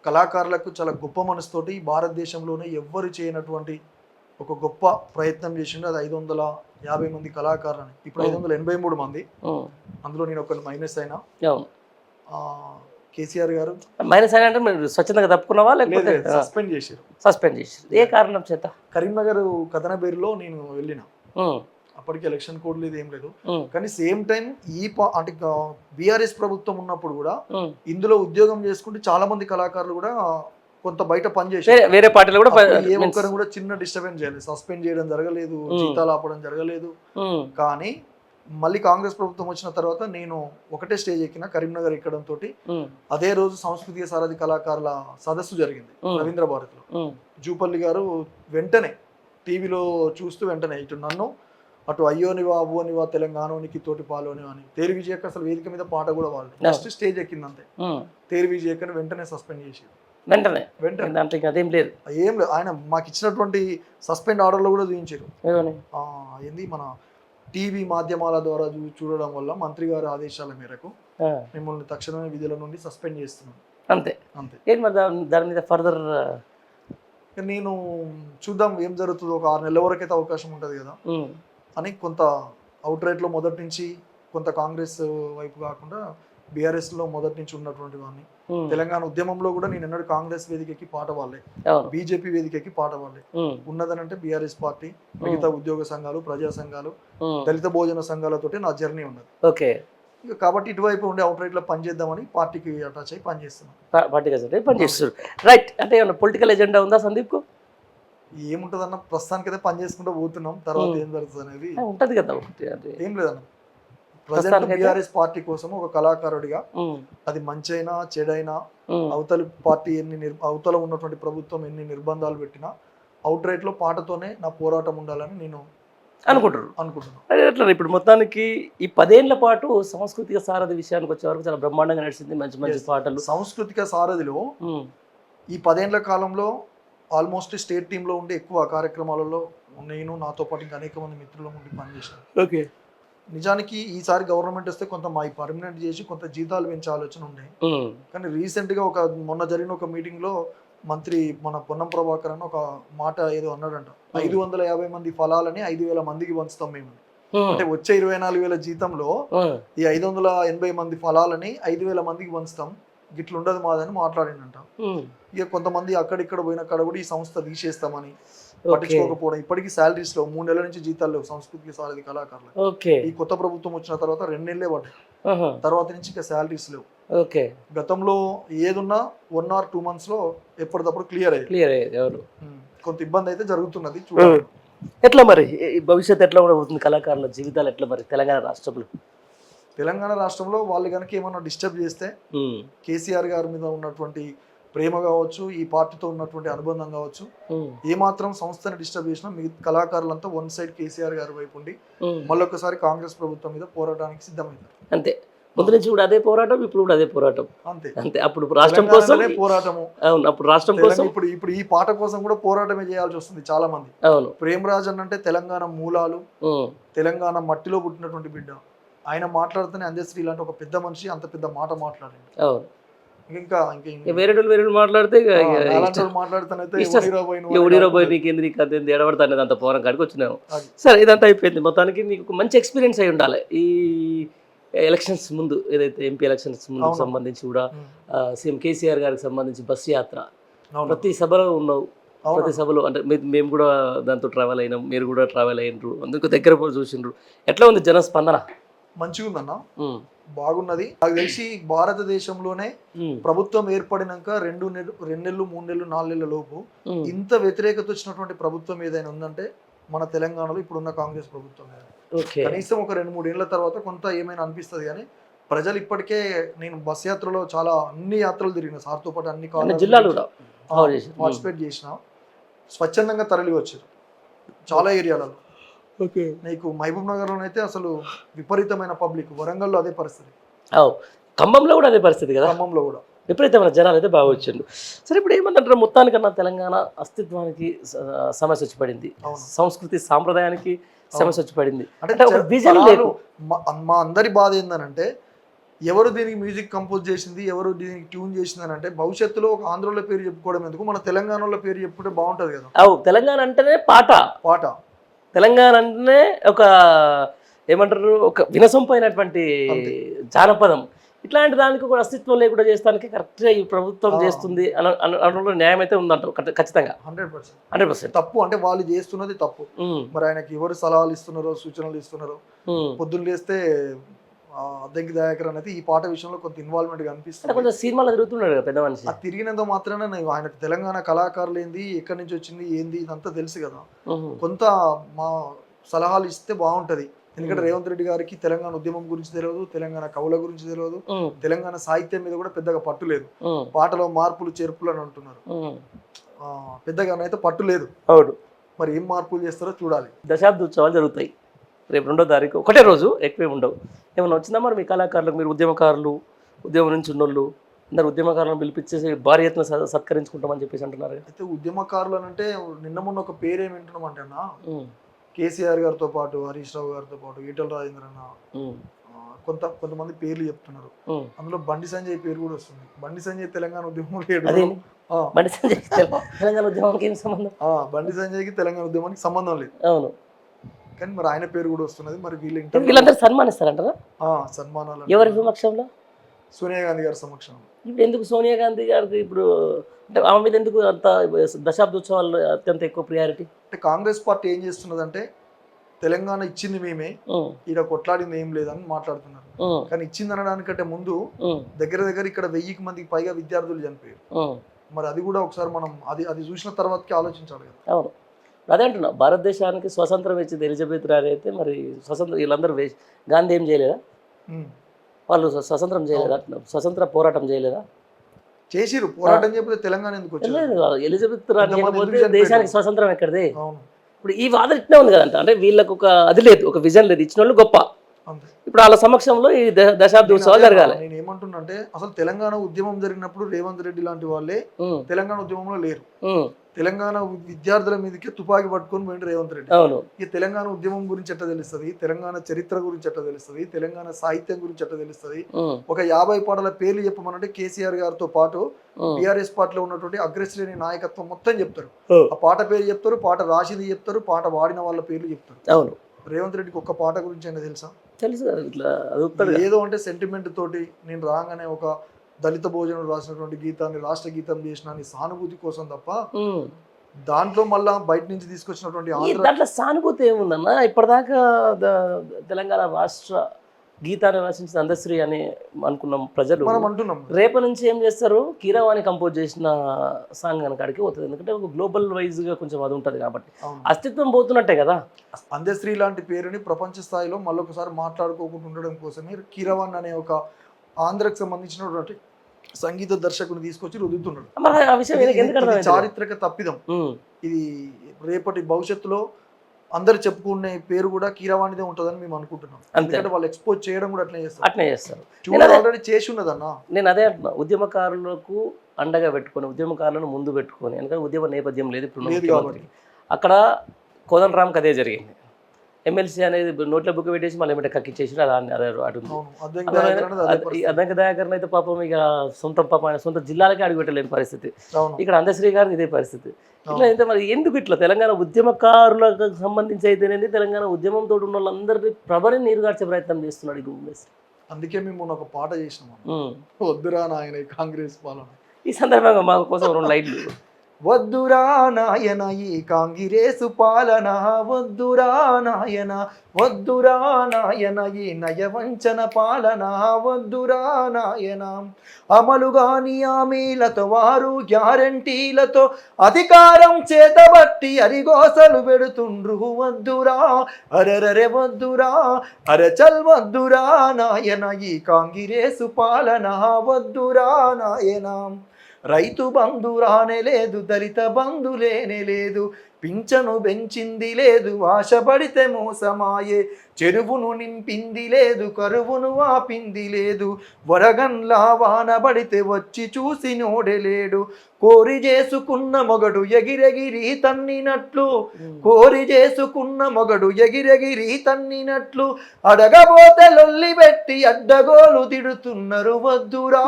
కళాకారులకు చాలా గొప్ప మనసుతోటి భారతదేశంలోనే ఎవ్వరు చేయనటువంటి ఒక గొప్ప ప్రయత్నం చేసిండు. అది 550 మంది కళాకారులని, ఇప్పుడు 583 మంది, అందులో నేను ఒక మైనస్ అయినా. కేసీఆర్ గారు మైనస్ అయినా అంటే మీరు స్వచ్ఛందంగా తప్పుకున్నావా లేకపోతే సస్పెండ్ చేశారు? సస్పెండ్ చేశారు. ఏ కారణం చేత? కరీంనగర్ కథనబేరులో నేను వెళ్ళిన, అప్పటికి ఎలక్షన్ కోడ్ లేదు ఏం లేదు, కానీ సేమ్ టైం అంటే బీఆర్ఎస్ ప్రభుత్వం ఉన్నప్పుడు కూడా ఇందులో ఉద్యోగం చేసుకుంటే చాలా మంది కళాకారులు కూడా కొంత బయట పనిచేసారు, వేరే పార్టీలో కూడా ఏ ఒక్కరు కూడా చిన్న డిస్టర్బెన్స్ చేయలేదు, సస్పెండ్ చేయడం జరగలేదు, జీతాలు ఆపడం జరగలేదు. కానీ మళ్ళీ కాంగ్రెస్ ప్రభుత్వం వచ్చిన తర్వాత నేను ఒకటే స్టేజ్ ఎక్కిన కరీంనగర్ ఎక్కడంతో అదే రోజు సాంస్కృతిక సారథి కళాకారుల సదస్సు జరిగింది రవీంద్ర భారతిలో. జూపల్లి గారు వెంటనే టీవీలో చూస్తూ వెంటనే ఇటు నన్ను అటు అయ్యోనివా అవ్వనివా తెలంగాణకి తోటి పాలోనివా అని తేరు విజయక్క అసలు వేదిక మీద పాట కూడా వాళ్ళు ఫస్ట్ స్టేజ్ ఎక్కింది అంతే. తేరు విజయక్కని వెంటనే సస్పెండ్ చేసి వెంటనే అదేం లేదు, ఏం లేదు. ఆయన మాకు ఇచ్చినటువంటి సస్పెండ్ ఆర్డర్లో కూడా చూపించారు. ఏంది మన టీవీ మాధ్యమాల ద్వారా చూడడం వల్ల మంత్రి గారి ఆదేశాల మేరకు మిమ్మల్ని తక్షణమే విధుల నుండి సస్పెండ్ చేస్తున్నాం అంతే అంతే. దాని మీద ఫర్దర్ నేను చూద్దాం ఏం జరుగుతుందో, ఒక 6 నెలల వరకు అయితే అవకాశం ఉంటుంది కదా అని కొంత అవుట్ రైట్లో మొదటి నుంచి కొంత కాంగ్రెస్ వైపు కాకుండా బీఆర్ఎస్ లో మొదటి నుంచి ఉన్నటువంటి వాడిని. తెలంగాణ ఉద్యమంలో కూడా నేను ఎన్నడూ కాంగ్రెస్ వేదికకి పాట వాళ్ళే, బీజేపీ వేదికకి పాట వాళ్ళే. ఉన్నదనంటే బీఆర్ఎస్ పార్టీ, మిగతా ఉద్యోగ సంఘాలు, ప్రజా సంఘాలు, దళిత భోజన సంఘాలతోటి నా జర్నీ ఉన్నది. ఓకే, కాబట్టి ఇటువైపు ఉండే అవుట్ రైట్ లో పనిచేద్దామని పార్టీకి అటాచ్ అయ్యి పనిచేస్తున్నాం. పనిచేస్తారు. రైట్, అంటే ఏమన్నా పొలిటికల్ ఎజెండా ఉందా సందీప్ కు? ఏముంటదన్న, ప్రస్తుతానికి అయితే పని చేసుకుంటూ పోతున్నాం, తర్వాత ఏం జరుగుతుంది అనేది ఉంటది కదా. ఏం లేదన్న, ప్రజెంట్ బీఆర్ఎస్ పార్టీ కోసం ఒక కళాకారుడిగా అది మంచైనా చెడైనా అవతలి పార్టీ అవతల ఉన్నటువంటి ప్రభుత్వం ఎన్ని నిర్బంధాలు పెట్టినా అవుట్ రైట్ లో పాటతోనే నా పోరాటం ఉండాలని నేను అనుకుంటున్నాను. ఎట్లా ఇప్పుడు మొత్తానికి ఈ 10 ఏళ్ల పాటు సాంస్కృతిక సారథి విషయానికి వచ్చే వరకు చాలా బ్రహ్మాండంగా నడిచింది, మంచి మంచి పాటలు. సాంస్కృతిక సారథిలో ఈ 10 ఏళ్ల కాలంలో ఆల్మోస్ట్ స్టేట్ టీంలో ఉండి ఎక్కువ కార్యక్రమాలలో నేను, నాతో పాటు ఇంకా అనేక మంది మిత్రుల ఉండి పనిచేశాను. ఓకే, నిజానికి ఈసారి గవర్నమెంట్ వస్తే కొంత మా పర్మనెంట్ చేసి కొంత జీతాలు పెంచే ఆలోచన ఉండే. కానీ రీసెంట్ గా మొన్న జరిగిన ఒక మీటింగ్ లో మంత్రి మన పొన్నం ప్రభాకర్ అని ఒక మాట ఏదో అన్నాడంట, 550 మంది ఫలాలని 5,000 మందికి పంచుతాం మేము. అంటే వచ్చే 24,000 జీతంలో ఈ 580 మంది ఫలాలని 5,000 మందికి పంచుతాం, గిట్ల ఉండదు మాదని మాట్లాడిందంట. ఇక కొంతమంది అక్కడిక్కడ పోయిన కాడ కూడా ఈ సంస్థ తీసేస్తామని పట్టించుకోకపోవడం, ఇప్పటికీ శాలరీస్ లో 3 నెలల నుంచి జీతాలు లేవు సాంస్కృతిక సారథి కళాకారులు. ఈ కొత్త ప్రభుత్వం వచ్చిన తర్వాత 2 నెలలే పడ్డాయి, తర్వాత నుంచి ఇంకా శాలరీస్ లేవు. గతంలో ఏదున్నా 1 or 2 months లో ఎప్పటికప్పుడు క్లియర్ అయ్యేది. కొంత ఇబ్బంది అయితే జరుగుతున్నది, చూడాలి ఎట్లా మరి భవిష్యత్తు ఎట్లా కూడా అవుతుంది కళాకారుల జీవితాలు ఎట్లా మరి తెలంగాణ రాష్ట్రంలో వాళ్ళు కనుక ఏమన్నా డిస్టర్బ్ చేస్తే కేసీఆర్ గారి మీద ఉన్నటువంటి ప్రేమ కావచ్చు, ఈ పార్టీతో ఉన్నటువంటి అనుబంధం కావచ్చు, ఏమాత్రం సంస్థని డిస్టర్బ్ చేసినా మిగతా కళాకారులంతా వన్ సైడ్ కేసీఆర్ గారి వైపు ఉండి మళ్ళొకసారి కాంగ్రెస్ ప్రభుత్వం మీద పోరాటానికి సిద్ధమైంది. అంతే, ముందు నుంచి కూడా అదే పోరాటం, ఇప్పుడు కూడా అదే పోరాటం. అంతే అంతే. అప్పుడు రాష్ట్రం కోసం పోరాటము, అవును, అప్పుడు రాష్ట్రం కోసం, ఇప్పుడు ఈ పాట కోసం కూడా పోరాటమే చేయాల్సి వస్తుంది చాలా మంది. అవును, ప్రేమరాజ్ అంటే తెలంగాణ మూలాలు, తెలంగాణ మట్టిలో పుట్టినటువంటి బిడ్డ. ఆయన మాట్లాడితేనే అందశ్రీ లాంటి ఒక పెద్ద మనిషి అంత పెద్ద మాట మాట్లాడండి. అవును, ఇంకా వేరే మాట్లాడితే ఎడబడతా అంత పోరం కాడికి వచ్చినాము. సరే, ఇదంతా అయిపోయింది. మొత్తానికి నీకు మంచి ఎక్స్పీరియన్స్ అయి ఉండాలి ఈ ఎలక్షన్స్ ముందు, ఏదైతే ఎంపీ ఎలక్షన్స్ ముందు సంబంధించి కూడా సీఎం కేసీఆర్ గారికి సంబంధించి బస్సు యాత్ర ప్రతి సభలో ఉన్నావు. ప్రతి సభలో అంటే మేము కూడా దాంతో ట్రావెల్ అయినాం, మీరు కూడా ట్రావెల్ అయినరు, అందుకు దగ్గర చూసిండ్రు. ఎట్లా ఉంది జన స్పందన? మంచిగా ఉందన్న, బాగున్నది. నాకు తెలిసి భారతదేశంలోనే ప్రభుత్వం ఏర్పడినాక 2 నెలలు 3 నెలలు 4 నెలల లోపు ఇంత వ్యతిరేకత వచ్చినటువంటి ప్రభుత్వం ఏదైనా ఉందంటే మన తెలంగాణలో ఇప్పుడున్న కాంగ్రెస్ ప్రభుత్వం. కనీసం ఒక 2-3 ఏళ్ల తర్వాత కొంత ఏమైనా అనిపిస్తుంది. కానీ ప్రజలు ఇప్పటికే, నేను బస్ యాత్రలో చాలా అన్ని యాత్రలు తిరిగిన, సార్తో పాటు అన్ని జిల్లాలు పార్టిసిపేట్ చేసిన, స్వచ్ఛందంగా తరలి వచ్చారు చాలా ఏరియాలలో. నీకు మహబూబ్ నగర్ లోనైతే అసలు విపరీతమైన పబ్లిక్, వరంగల్లో అదే పరిస్థితి, ఖమ్మంలో కూడా అదే పరిస్థితి కదా, ఖమ్మంలో కూడా విపరీతమైన జనాలు అయితే బాగా వచ్చిండు. సరే, ఇప్పుడు ఏమంటారు, మొత్తానికన్నా తెలంగాణ అస్తిత్వానికి సమస్య వచ్చి పడింది, సంస్కృతి సాంప్రదాయానికి సమస్య వచ్చి పడింది. అంటే మా అందరి బాధ ఏందనంటే ఎవరు దీనికి మ్యూజిక్ కంపోజ్ చేసింది, ఎవరు దీనికి ట్యూన్ చేసింది అని అంటే భవిష్యత్తులో ఒక ఆంధ్రలో పేరు చెప్పుకోవడం ఎందుకు, మన తెలంగాణలో పేరు చెప్పుకుంటే బాగుంటది కదా. తెలంగాణ అంటేనే పాట, తెలంగాణ అంటేనే ఒక ఏమంటారు, ఒక వినసొంపైనటువంటి జానపదం. ఇట్లాంటి దానికి కూడా అస్తిత్వం లేకుండా చేస్తానికి కరెక్ట్గా ఈ ప్రభుత్వం చేస్తుంది అనడంలో న్యాయం అయితే ఉందంటారు ఖచ్చితంగా. 100% తప్పు అంటే వాళ్ళు చేస్తున్నది తప్పు. మరి ఆయనకి ఎవరు సలహాలు ఇస్తున్నారో, సూచనలు ఇస్తున్నారో, పొద్దున్న లేస్తే అద్దెకి దయాకర్ అనేది ఈ పాట విషయంలో కొంత ఇన్వాల్వ్మెంట్ అనిపిస్తుంది. కొంచెం సినిమాలో తిరుగుతున్నాడు పెద్ద మనిషి. అది తిరిగినంత మాత్రాన ఆయనకు తెలంగాణ కళాకారులు ఏంది, ఎక్కడి నుంచి వచ్చింది ఏంది ఇదంతా తెలుసు కదా. కొంత మా సలహాలు ఇస్తే బాగుంటది. ఎందుకంటే రేవంత్ రెడ్డి గారికి తెలంగాణ ఉద్యమం గురించి తెలియదు, తెలంగాణ కవుల గురించి తెలియదు, తెలంగాణ సాహిత్యం మీద కూడా పెద్దగా పట్టు లేదు. పాటలో మార్పులు చేర్పులు అని అంటున్నారు, పెద్దగానైతే పట్టు లేదు. మరి ఏం మార్పులు చేస్తారో చూడాలి. దశాబ్ద ఉత్సవాలు జరుగుతాయి రేపు 2వ తారీఖు, ఒకటే రోజు, ఎక్కువే ఉండవు. ఏమన్నా వచ్చిందా మరి మీ కళాకారులకు? మీరు ఉద్యమకారులు, ఉద్యమం నుంచి ఉన్నోళ్ళు అందరు ఉద్యమకారులను పిలిపించేసి భారీ ఎత్తున సత్కరించుకుంటామని చెప్పేసి అంటున్నారు. అయితే ఉద్యమకారులు అంటే నిన్న మొన్న ఒక పేరు ఏమి వింటున్నాం అంటే అన్న, కేసీఆర్ గారితో పాటు, హరీష్ రావు గారితో పాటు, ఈటల రాజేంద్ర అన్న, కొంతమంది పేర్లు చెప్తున్నారు. అందులో బండి సంజయ్ పేరు కూడా వస్తుంది. బండి సంజయ్ తెలంగాణ ఉద్యమంలో బండి సంజయ్ తెలంగాణ ఉద్యమానికి ఏం సంబంధం? బండి సంజయ్కి తెలంగాణ ఉద్యమానికి సంబంధం లేదు. అవును, కానీ మరి ఆయన పేరు కూడా వస్తున్నది. మరి వీళ్ళందరూ సన్మానిస్తారంటారా? సన్మానాలు ఎవరి సమక్షంలో? సోనియా గాంధీ గారి సమక్షంలో. ఇప్పుడు ఎందుకు సోనియా గాంధీ గారికి ఇప్పుడు అంటే ఆమె మీద ఎందుకు అంత దశాబ్ద ఉత్సవాలు అత్యంత ఎక్కువ ప్రియారిటీ? అంటే కాంగ్రెస్ పార్టీ ఏం చేస్తున్నదంటే తెలంగాణ ఇచ్చింది మేమే, ఈడ కొట్లాడింది ఏం లేదని మాట్లాడుతున్నారు. కానీ ఇచ్చింది అనడానికంటే ముందు దగ్గర ఇక్కడ 1000 మందికి పైగా విద్యార్థులు చనిపోయారు. మరి అది కూడా ఒకసారి మనం అది చూసిన తర్వాతకి ఆలోచించాలి కదా. అవును, అదే అంటున్నా. భారతదేశానికి స్వతంత్రం ఇచ్చింది ఎలిజబెత్ రాణి అయితే మరి స్వతంత్రం వీళ్ళందరూ గాంధీ ఏం చేయలేదా? వాళ్ళు స్వతంత్రం చేయలేదా? స్వతంత్ర పోరాటం చేయలేదా? చేసిరు పోరాటం చెప్పితే తెలంగాణ ఎందుకు వచ్చింది? ఎలిజబెత్ రాణి దేశానికి స్వతంత్రం ఎక్కడిది? ఇప్పుడు ఈ వాదన ఇట్లా ఉంది కదంట. అంటే వీళ్ళకు ఒక అది లేదు, ఒక విజన్ లేదు, ఇచ్చిన వాళ్ళు గొప్ప. ఇప్పుడు వాళ్ళ సమక్షంలో ఈ దశాబ్ద ఉత్సవాలు జరగాలి. నేను ఏమంటున్నా అంటే అసలు తెలంగాణ ఉద్యమం జరిగినప్పుడు రేవంత్ రెడ్డి లాంటి వాళ్ళే తెలంగాణ ఉద్యమంలో లేరు. తెలంగాణ విద్యార్థుల మీదకి తుపాకీ పట్టుకొని పోయిండు రేవంత్ రెడ్డి. అవును, ఈ తెలంగాణ ఉద్యమం గురించి ఎట్లా తెలుస్తుంది, తెలంగాణ చరిత్ర గురించి ఎట్లా తెలుస్తుంది, తెలంగాణ సాహిత్యం గురించి ఎట్లా తెలుస్తుంది? ఒక 50 పాటల పేర్లు చెప్పమనంటే కేసీఆర్ గారితో పాటు టీఆర్ఎస్ పార్టీలో ఉన్నటువంటి అగ్రశ్రేణి నాయకత్వం మొత్తం చెప్తారు. ఆ పాట పేరు చెప్తారు, పాట రాసింది చెప్తారు, పాట వాడిన వాళ్ళ పేర్లు చెప్తారు. అవును, రేవంత్ రెడ్డికి ఒక్క పాట గురించి అయినా తెలుసా? తెలుసు. ఏదో అంటే సెంటిమెంట్ తోటి నేను రాగానే ఒక దళిత భోజనం రాసినటువంటి గీతాన్ని రాష్ట్ర గీతం చేసిన సానుభూతి కోసం తప్ప దాంట్లో మళ్ళా బయట నుంచి తీసుకొచ్చినటువంటి దాంట్లో సానుభూతి ఏముందన్నా? ఇప్పటిదాకా తెలంగాణ రాష్ట్ర గీతాన్ని రచించిన అందశ్రీ అని అనుకున్నాం ప్రజలు. మనం అంటున్నాం రేపటి నుంచి ఏం చేస్తారు, కీరవాణి కంపోజ్ చేసిన సాంగ్ కనుక పోతుంది. ఎందుకంటే ఒక గ్లోబల్ వైజ్ గా కొంచెం అది ఉంటుంది కాబట్టి అస్తిత్వం పోతున్నట్టే కదా. అందశ్రీ లాంటి పేరుని ప్రపంచ స్థాయిలో మళ్ళొకసారి మాట్లాడుకోకుండా ఉండడం కోసమే కీరవాణి అనే ఒక ఆంధ్రకు సంబంధించినటువంటి సంగీత దర్శకుని తీసుకొచ్చి రుద్దుతున్నాడు. చారిత్రక తప్పిదం ఇది. రేపటి భవిష్యత్తులో అందరు చెప్పుకునే పేరు కూడా కీరవాణిదే ఉంటుందని మేము అనుకుంటున్నాం. ఎందుకంటే వాళ్ళు ఎక్స్పోజ్ చేయడం కూడా అట్లే చేస్తారు. ఆల్రెడీ చేసి ఉన్నదన్న. నేను అదే అంటున్నా, ఉద్యమకారులకు అండగా పెట్టుకొని, ఉద్యమకారులను ముందు పెట్టుకొని, ఎందుకంటే ఉద్యమ నేపథ్యం లేదు ఇప్పుడు. అక్కడ కోదండరామ్కి అదే జరిగింది. ఎమ్మెల్సీ అనేది నోట్లో బుక్ పెట్టేసి మళ్ళీ ఏమంటే కక్కిచ్చేసి అద్దంకి దయాకరణ అయితే పాపం ఇక సొంత జిల్లాలకే అడుగుపెట్టలేని పరిస్థితి. ఇక్కడ అందశ్రీ గారికి ఇదే పరిస్థితి. ఇట్లా అయితే మరి ఎందుకు ఇట్లా తెలంగాణ ఉద్యమకారులకు సంబంధించి అయితేనేది తెలంగాణ ఉద్యమంతో ఉన్న వాళ్ళందరినీ ప్రభని నీరుగార్చే ప్రయత్నం చేస్తున్నాడు ఈ గుమ్మేసి. అందుకే మేము ఒక పాట చేసినాం, వద్దురా నాయన కాంగ్రెస్ పాలన. ఈ సందర్భంగా మా కోసం 2 లైన్లు. వద్దురా నాయన ఈ కాంగ్రెసు పాలన, వద్దురా నాయన, వద్దురా నాయన ఈ నయవంచన పాలన, వద్దురా నాయన. అమలుగాని హామీలతో వారు గ్యారంటీలతో అధికారం చేతబట్టి అరిగోసలు పెడుతుండ్రు. వద్దురా అరెరరే వద్దురా అరచల్ వద్దురా నాయన ఈ కాంగ్రెసు పాలన, వద్దురా నాయన. రైతు బంధు రానే లేదు, దళిత బంధు లేనే లేదు, పింఛను పెంచింది లేదు ఆశపడితే మోసమాయే చెరువును నింపింది లేదు కరువును ఆపింది లేదు వరగన్లా వానబడితే వచ్చి చూసి నోడెలేడు కోరి చేసుకున్న మొగడు ఎగిరెగిరి తన్నినట్లు కోరి చేసుకున్న మొగడు ఎగిరెగిరి తన్నినట్లు అడగబోతే లొల్లి పెట్టి అడ్డగోలు తిడుతున్నారు వద్దురా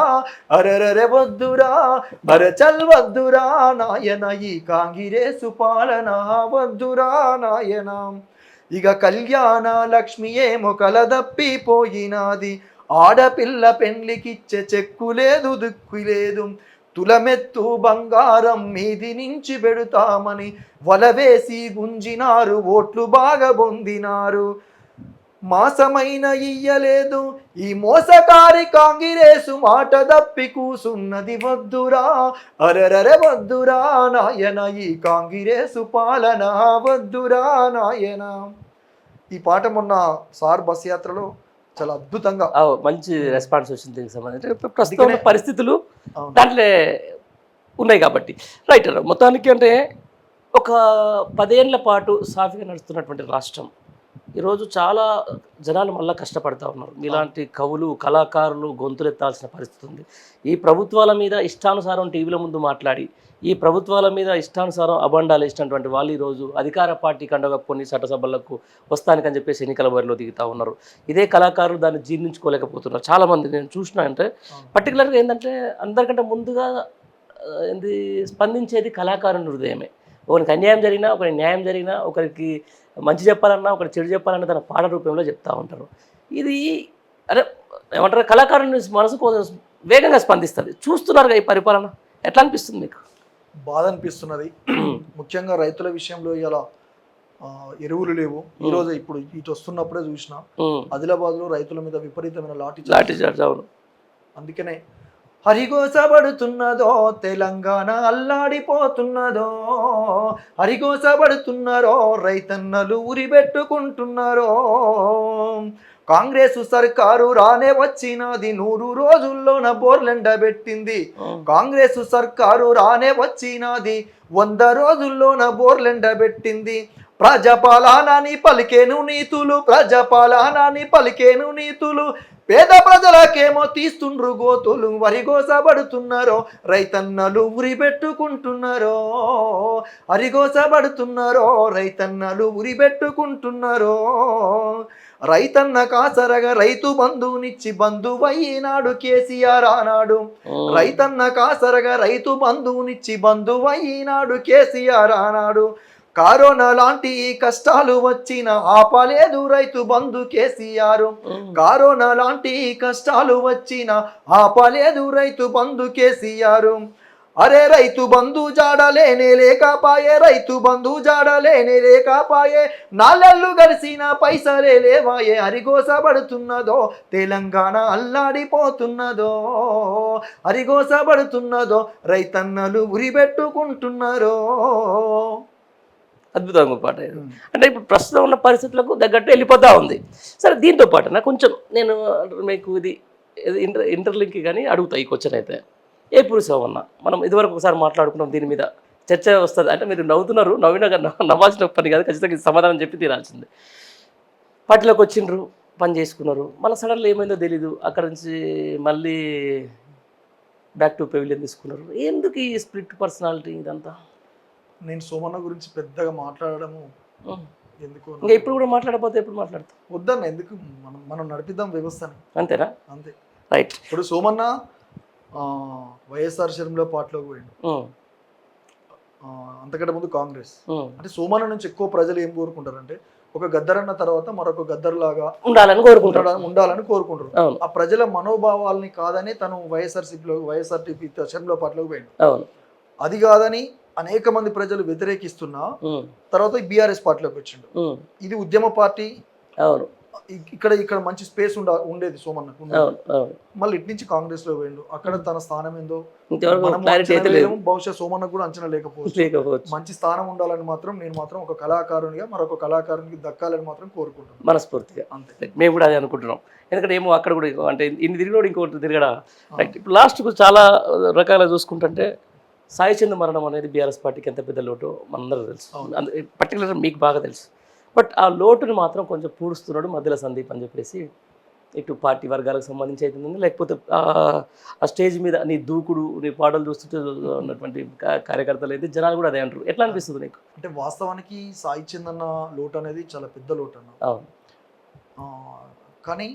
అరరరె వద్దురా అరచల్ వద్దురా నాయన ఈ కాంగిరేసు పాలన వద్దురా నాయన ఇక కళ్యాణ లక్ష్మి ఏమో కలదప్పిపోయినాది ఆడపిల్ల పెండ్లికిచ్చే చెక్కు లేదు దిక్కు లేదు తులమెత్తు బంగారం మీది నుంచి పెడతామని వలవేసి గుంజినారు ఓట్లు బాగా పొందినారు మాసమైన ఇయ్యలేదు ఈ మోసకారి కాంగిరేసు మాట దప్పి కూసున్నది వద్దురా అరరరె వద్దురా నాయన ఈ కాంగిరేసు పాలన వద్దురా నాయన. ఈ పాట మొన్న సార్ బస్ యాత్రలో చాలా అద్భుతంగా మంచి రెస్పాన్స్ వచ్చింది దీనికి సంబంధించి ప్రస్తుతం ఉన్న పరిస్థితులు దాంట్లో ఉన్నాయి కాబట్టి రైట్. మొత్తానికి అంటే ఒక 10 ఏళ్ల పాటు సాఫీగా నడుస్తున్నటువంటి రాష్ట్రం ఈరోజు చాలా జనాలు మళ్ళీ కష్టపడతా ఉన్నారు. ఇలాంటి కవులు కళాకారులు గొంతులెత్తాల్సిన పరిస్థితి ఉంది. ఈ ప్రభుత్వాల మీద ఇష్టానుసారం టీవీల ముందు మాట్లాడి ఈ ప్రభుత్వాల మీద ఇష్టానుసారం అబండాలు ఇచ్చినటువంటి వాళ్ళు ఈరోజు అధికార పార్టీ కండగా కొన్ని చట్టసభలకు వస్తానికని చెప్పేసి ఎన్నికల బరిలో దిగుతూ ఉన్నారు. ఇదే కళాకారులు దాన్ని జీర్ణించుకోలేకపోతున్నారు. చాలామంది నేను చూసినా అంటే పర్టికులర్గా ఏంటంటే అందరికంటే ముందుగా స్పందించేది కళాకారుని హృదయమే. ఒకరికి అన్యాయం జరిగినా ఒకరికి న్యాయం జరిగినా ఒకరికి మంచి చెప్పాలన్నా ఒకరికి చెడు చెప్పాలన్నా తన పాట రూపంలో చెప్తూ ఉంటారు. ఇది అరే ఏమంటారు కళాకారుని మనసు వేగంగా స్పందిస్తుంది. చూస్తున్నారు ఈ పరిపాలన ఎట్లా అనిపిస్తుంది మీకు? బాధ అనిపిస్తున్నది. ముఖ్యంగా రైతుల విషయంలో ఇలా ఎరువులు లేవు. ఈరోజు ఇప్పుడు ఇటు వస్తున్నప్పుడే చూసిన ఆదిలాబాద్ లో రైతుల మీద విపరీతమైన లాఠీ చార్జ్. అవును, అందుకనే హరిగోసబడుతున్నదో తెలంగాణ అల్లాడిపోతున్నదో హరిగోసబడుతున్నారో రైతన్నలు ఉరిబెట్టుకుంటున్నారో కాంగ్రెస్ సర్కారు రానే వచ్చినది 100 రోజుల్లోన బోర్లెండబెట్టింది కాంగ్రెస్ సర్కారు రానే వచ్చినది 100 రోజుల్లోన బోర్లెండబెట్టింది ప్రజాపాలనాని పలికేను నీతులు ప్రజాపాలనాని పలికేను నీతులు పేద ప్రజలకేమో తీస్తుండ్రు గోతులు వరిగోసబడుతున్నారో రైతన్నలు ఉరిబెట్టుకుంటున్నారో హరిగోసబడుతున్నారో రైతన్నలు ఉరిబెట్టుకుంటున్నారో రైతన్న కాసరగా రైతు బంధువునిచ్చి బంధువైనాడు కేసీఆర్ ఆనాడు రైతన్న కాసరగా రైతు బంధువునిచ్చి బంధువైనాడు కేసీఆర్ ఆనాడు కరోనా లాంటి కష్టాలు వచ్చిన ఆపలేదు రైతు బంధు కేసీఆర్ కరోనా లాంటి కష్టాలు వచ్చిన ఆపలేదు రైతు బంధు కేసీఆర్ అరే రైతు బంధు జాడలేనే లేకపాయే రైతు బంధు జాడలేనే లేకపాయే 4 ఏళ్ళు గడిసిన పైసలే లేవాయే హరిగోసబడుతున్నదో తెలంగాణ అల్లాడిపోతున్నదో హరిగోసబడుతున్నదో రైతన్నలు ఉరిబెట్టుకుంటున్నారో. అద్భుతంగా పాట. అంటే ఇప్పుడు ప్రస్తుతం ఉన్న పరిస్థితులకు తగ్గట్టు వెళ్ళిపోతూ ఉంది. సరే దీంతో పాటు నాకు కొంచెం నేను మీకు ఇది ఇంటర్లింక్ కానీ అడుగుతా ఈ క్వశ్చన్ అయితే ఏపూరి సోమన్న మనం ఇదివరకు ఒకసారి మాట్లాడుకున్నాం దీని మీద చర్చ వస్తుంది. అంటే మీరు నవ్వుతున్నారు, నవ్వాల్సిన పని కాదు, ఖచ్చితంగా సమాధానం చెప్పి తీరాల్సింది. పార్టీలోకి వచ్చిండ్రు, పని చేసుకున్నారు, మళ్ళీ సడన్గా ఏమైందో తెలీదు, అక్కడ నుంచి మళ్ళీ బ్యాక్ టు పెవిలియన్ తీసుకున్నారు. ఎందుకు ఈ స్ప్లిట్ పర్సనాలిటీ ఇదంతా? నేను సోమన్న గురించి పెద్దగా మాట్లాడడము ఎందుకు, ఇంకా ఇప్పుడు కూడా మాట్లాడకపోతే ఎప్పుడు మాట్లాడతాం? వద్దన్న, ఎందుకు మనం నడిపిద్దాం వ్యవస్థని, అంతేనా? అంతే, రైట్. ఇప్పుడు సోమన్న వైఎస్ఆర్ షర్మిల పార్టీలోకి పోయిండు, అంతకంటే ముందు కాంగ్రెస్. అంటే సోమన్న నుంచి ఎక్కువ ప్రజలు ఏం కోరుకుంటారంటే ఒక గద్దరన్న తర్వాత మరొక గద్దర్లాగా ఉండాలని కోరుకుంటారు. ఆ ప్రజల మనోభావాలని కాదని తను వైఎస్ఆర్టీపీ షర్మిల పార్టీలోకి పోయిండు. అది కాదని అనేక మంది ప్రజలు వ్యతిరేకిస్తున్నా తర్వాత బీఆర్ఎస్ పార్టీలోకి వచ్చిండు. ఇది ఉద్యమ పార్టీ, ఇక్కడ మంచి స్పేస్ ఉండేది సోమన్నకు. మళ్ళీ ఇటు నుంచి కాంగ్రెస్ లో పోయిండు, అక్కడ తన స్థానం ఏందో బహుశా సోమన్నకు కూడా అంచనా లేకపోవచ్చు. మంచి స్థానం ఉండాలని మాత్రం నేను మాత్రం ఒక కళాకారునిగా మరొక కళాకారునికి దక్కాలని మాత్రం కోరుకుంటున్నాను మనస్ఫూర్తిగా. అంతే, మేము కూడా అదే అనుకుంటున్నాం. ఎందుకంటే ఏమో అక్కడ కూడా అంటే ఇన్ని తిరిగినోడు ఇంకోటి తిరగడా. రైట్. ఇప్పుడు లాస్ట్కు చాలా రకాల చూసుకుంటుంటే సాయి చంద్ మరణం అనేది బీఆర్ఎస్ పార్టీకి ఎంత పెద్ద లోటు మనందరూ తెలుసు, పర్టికులర్ మీకు బాగా తెలుసు. బట్ ఆ లోటుని మాత్రం కొంచెం పూడుస్తున్నాడు మధ్యలో సందీప్ అని చెప్పేసి ఇటు పార్టీ వర్గాలకు సంబంధించి అవుతుంది, లేకపోతే ఆ స్టేజ్ మీద నీ దూకుడు నీ పాటలు చూస్తుంటే ఉన్నటువంటి కార్యకర్తలు అయితే జనాలు కూడా అదే అంటారు. ఎట్లా అనిపిస్తుంది నీకు? అంటే వాస్తవానికి సాయి చందన్న లోటు అనేది చాలా పెద్ద లోటు అన్న. అవును. కానీ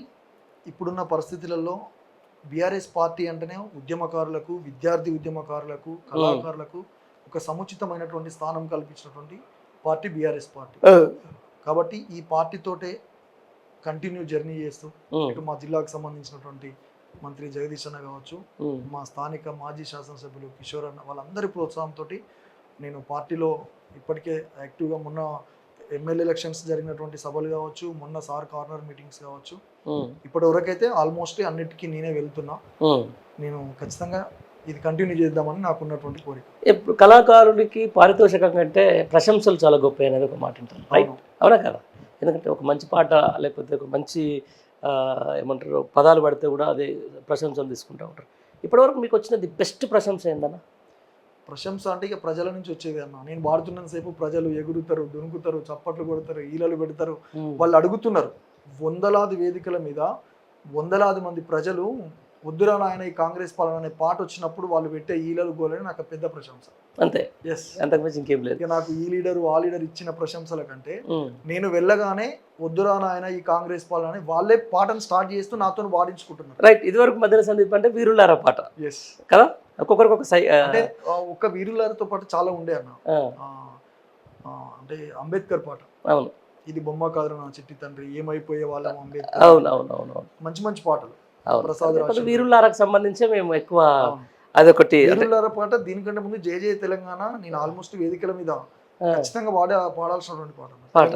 ఇప్పుడున్న పరిస్థితులలో బీఆర్ఎస్ పార్టీ అంటేనే ఉద్యమకారులకు, విద్యార్థి ఉద్యమకారులకు, కళాకారులకు ఒక సముచితమైనటువంటి స్థానం కల్పించినటువంటి పార్టీ బీఆర్ఎస్ పార్టీ. కాబట్టి ఈ పార్టీతోటే కంటిన్యూ జర్నీ చేస్తూ ఇటు మా జిల్లాకు సంబంధించినటువంటి మంత్రి జగదీష్ అన్న కావచ్చు, మా స్థానిక మాజీ శాసనసభ్యులు కిషోర్ అన్న, వాళ్ళందరి ప్రోత్సాహంతో నేను పార్టీలో ఇప్పటికే యాక్టివ్గా మొన్న ఎమ్మెల్యే ఎలక్షన్స్ జరిగినటువంటి సభలు కావచ్చు, మొన్న సార్ కార్నర్ మీటింగ్స్ కావచ్చు, ఇప్పటి వరకైతే ఆల్మోస్ట్ అన్నిటికీ నేనే వెళ్తున్నా. నేను ఖచ్చితంగా ఇది కంటిన్యూ చేద్దామని నాకు ఉన్నటువంటి కోరిక. ఇప్పుడు కళాకారుడికి పారితోషికం కంటే ప్రశంసలు చాలా గొప్ప అనేది ఒక మాట ఉంటుంది, రైట్? అవునా కదా? ఎందుకంటే ఒక మంచి పాట లేకపోతే ఒక మంచి ఏమంటారు పదాలు పడితే కూడా అదే ప్రశంసలు తీసుకుంటూ ఉంటారు. ఇప్పటివరకు మీకు వచ్చినది బెస్ట్ ప్రశంస ఏందన్న? ప్రశంస అంటే ఇక ప్రజల నుంచి వచ్చేది అన్న. నేను వాడుతున్నంతసేపు ప్రజలు ఎగురుతారు, దునుకుతారు, చప్పట్లు కొడతారు, ఈలలు పెడతారు, వాళ్ళు అడుగుతున్నారు. వందలాది వేదికల మీద వందలాది మంది ప్రజలు వద్దురా నాయన ఈ కాంగ్రెస్ పాలన అనే పాట వచ్చినప్పుడు వాళ్ళు పెట్టే ఈలలు గోలని నాకు పెద్ద ప్రశంస. అంతే, ఎస్, అంతకుమించి ఇంకేం లేదు. ఇక నాకు ఈ లీడరు ఆ లీడర్ ఇచ్చిన ప్రశంసల కంటే నేను వెళ్ళగానే వద్దురా నాయన ఈ కాంగ్రెస్ పాలన అని వాళ్ళే పాటను స్టార్ట్ చేస్తూ నాతో వాడించుకుంటున్నారు. రైట్. ఇదివరకు మధ్యలో సందీప్ అంటే వీరులారా పాట ఎస్ కదా, ఒక్కొక్కరికి ఒక అంటే ఒక్క వీరులారితో పాటు చాలా ఉండే అన్న. అంటే అంబేద్కర్ పాట, అవును, ఇది బొమ్మ కాదు నా చిట్టి తండ్రి, ఏమైపోయే వాళ్ళం అంబేద్కర్, అవును అవును అవును, మంచి మంచి పాటలు. వీరులారకు సంబంధించి మేము ఎక్కువ అదొకటి వీరులార పాట. దీనికంటే ముందు జయ జయ తెలంగాణ నేను ఆల్మోస్ట్ వేదికల మీద ఖచ్చితంగా పాడాల్సినటువంటి పాట.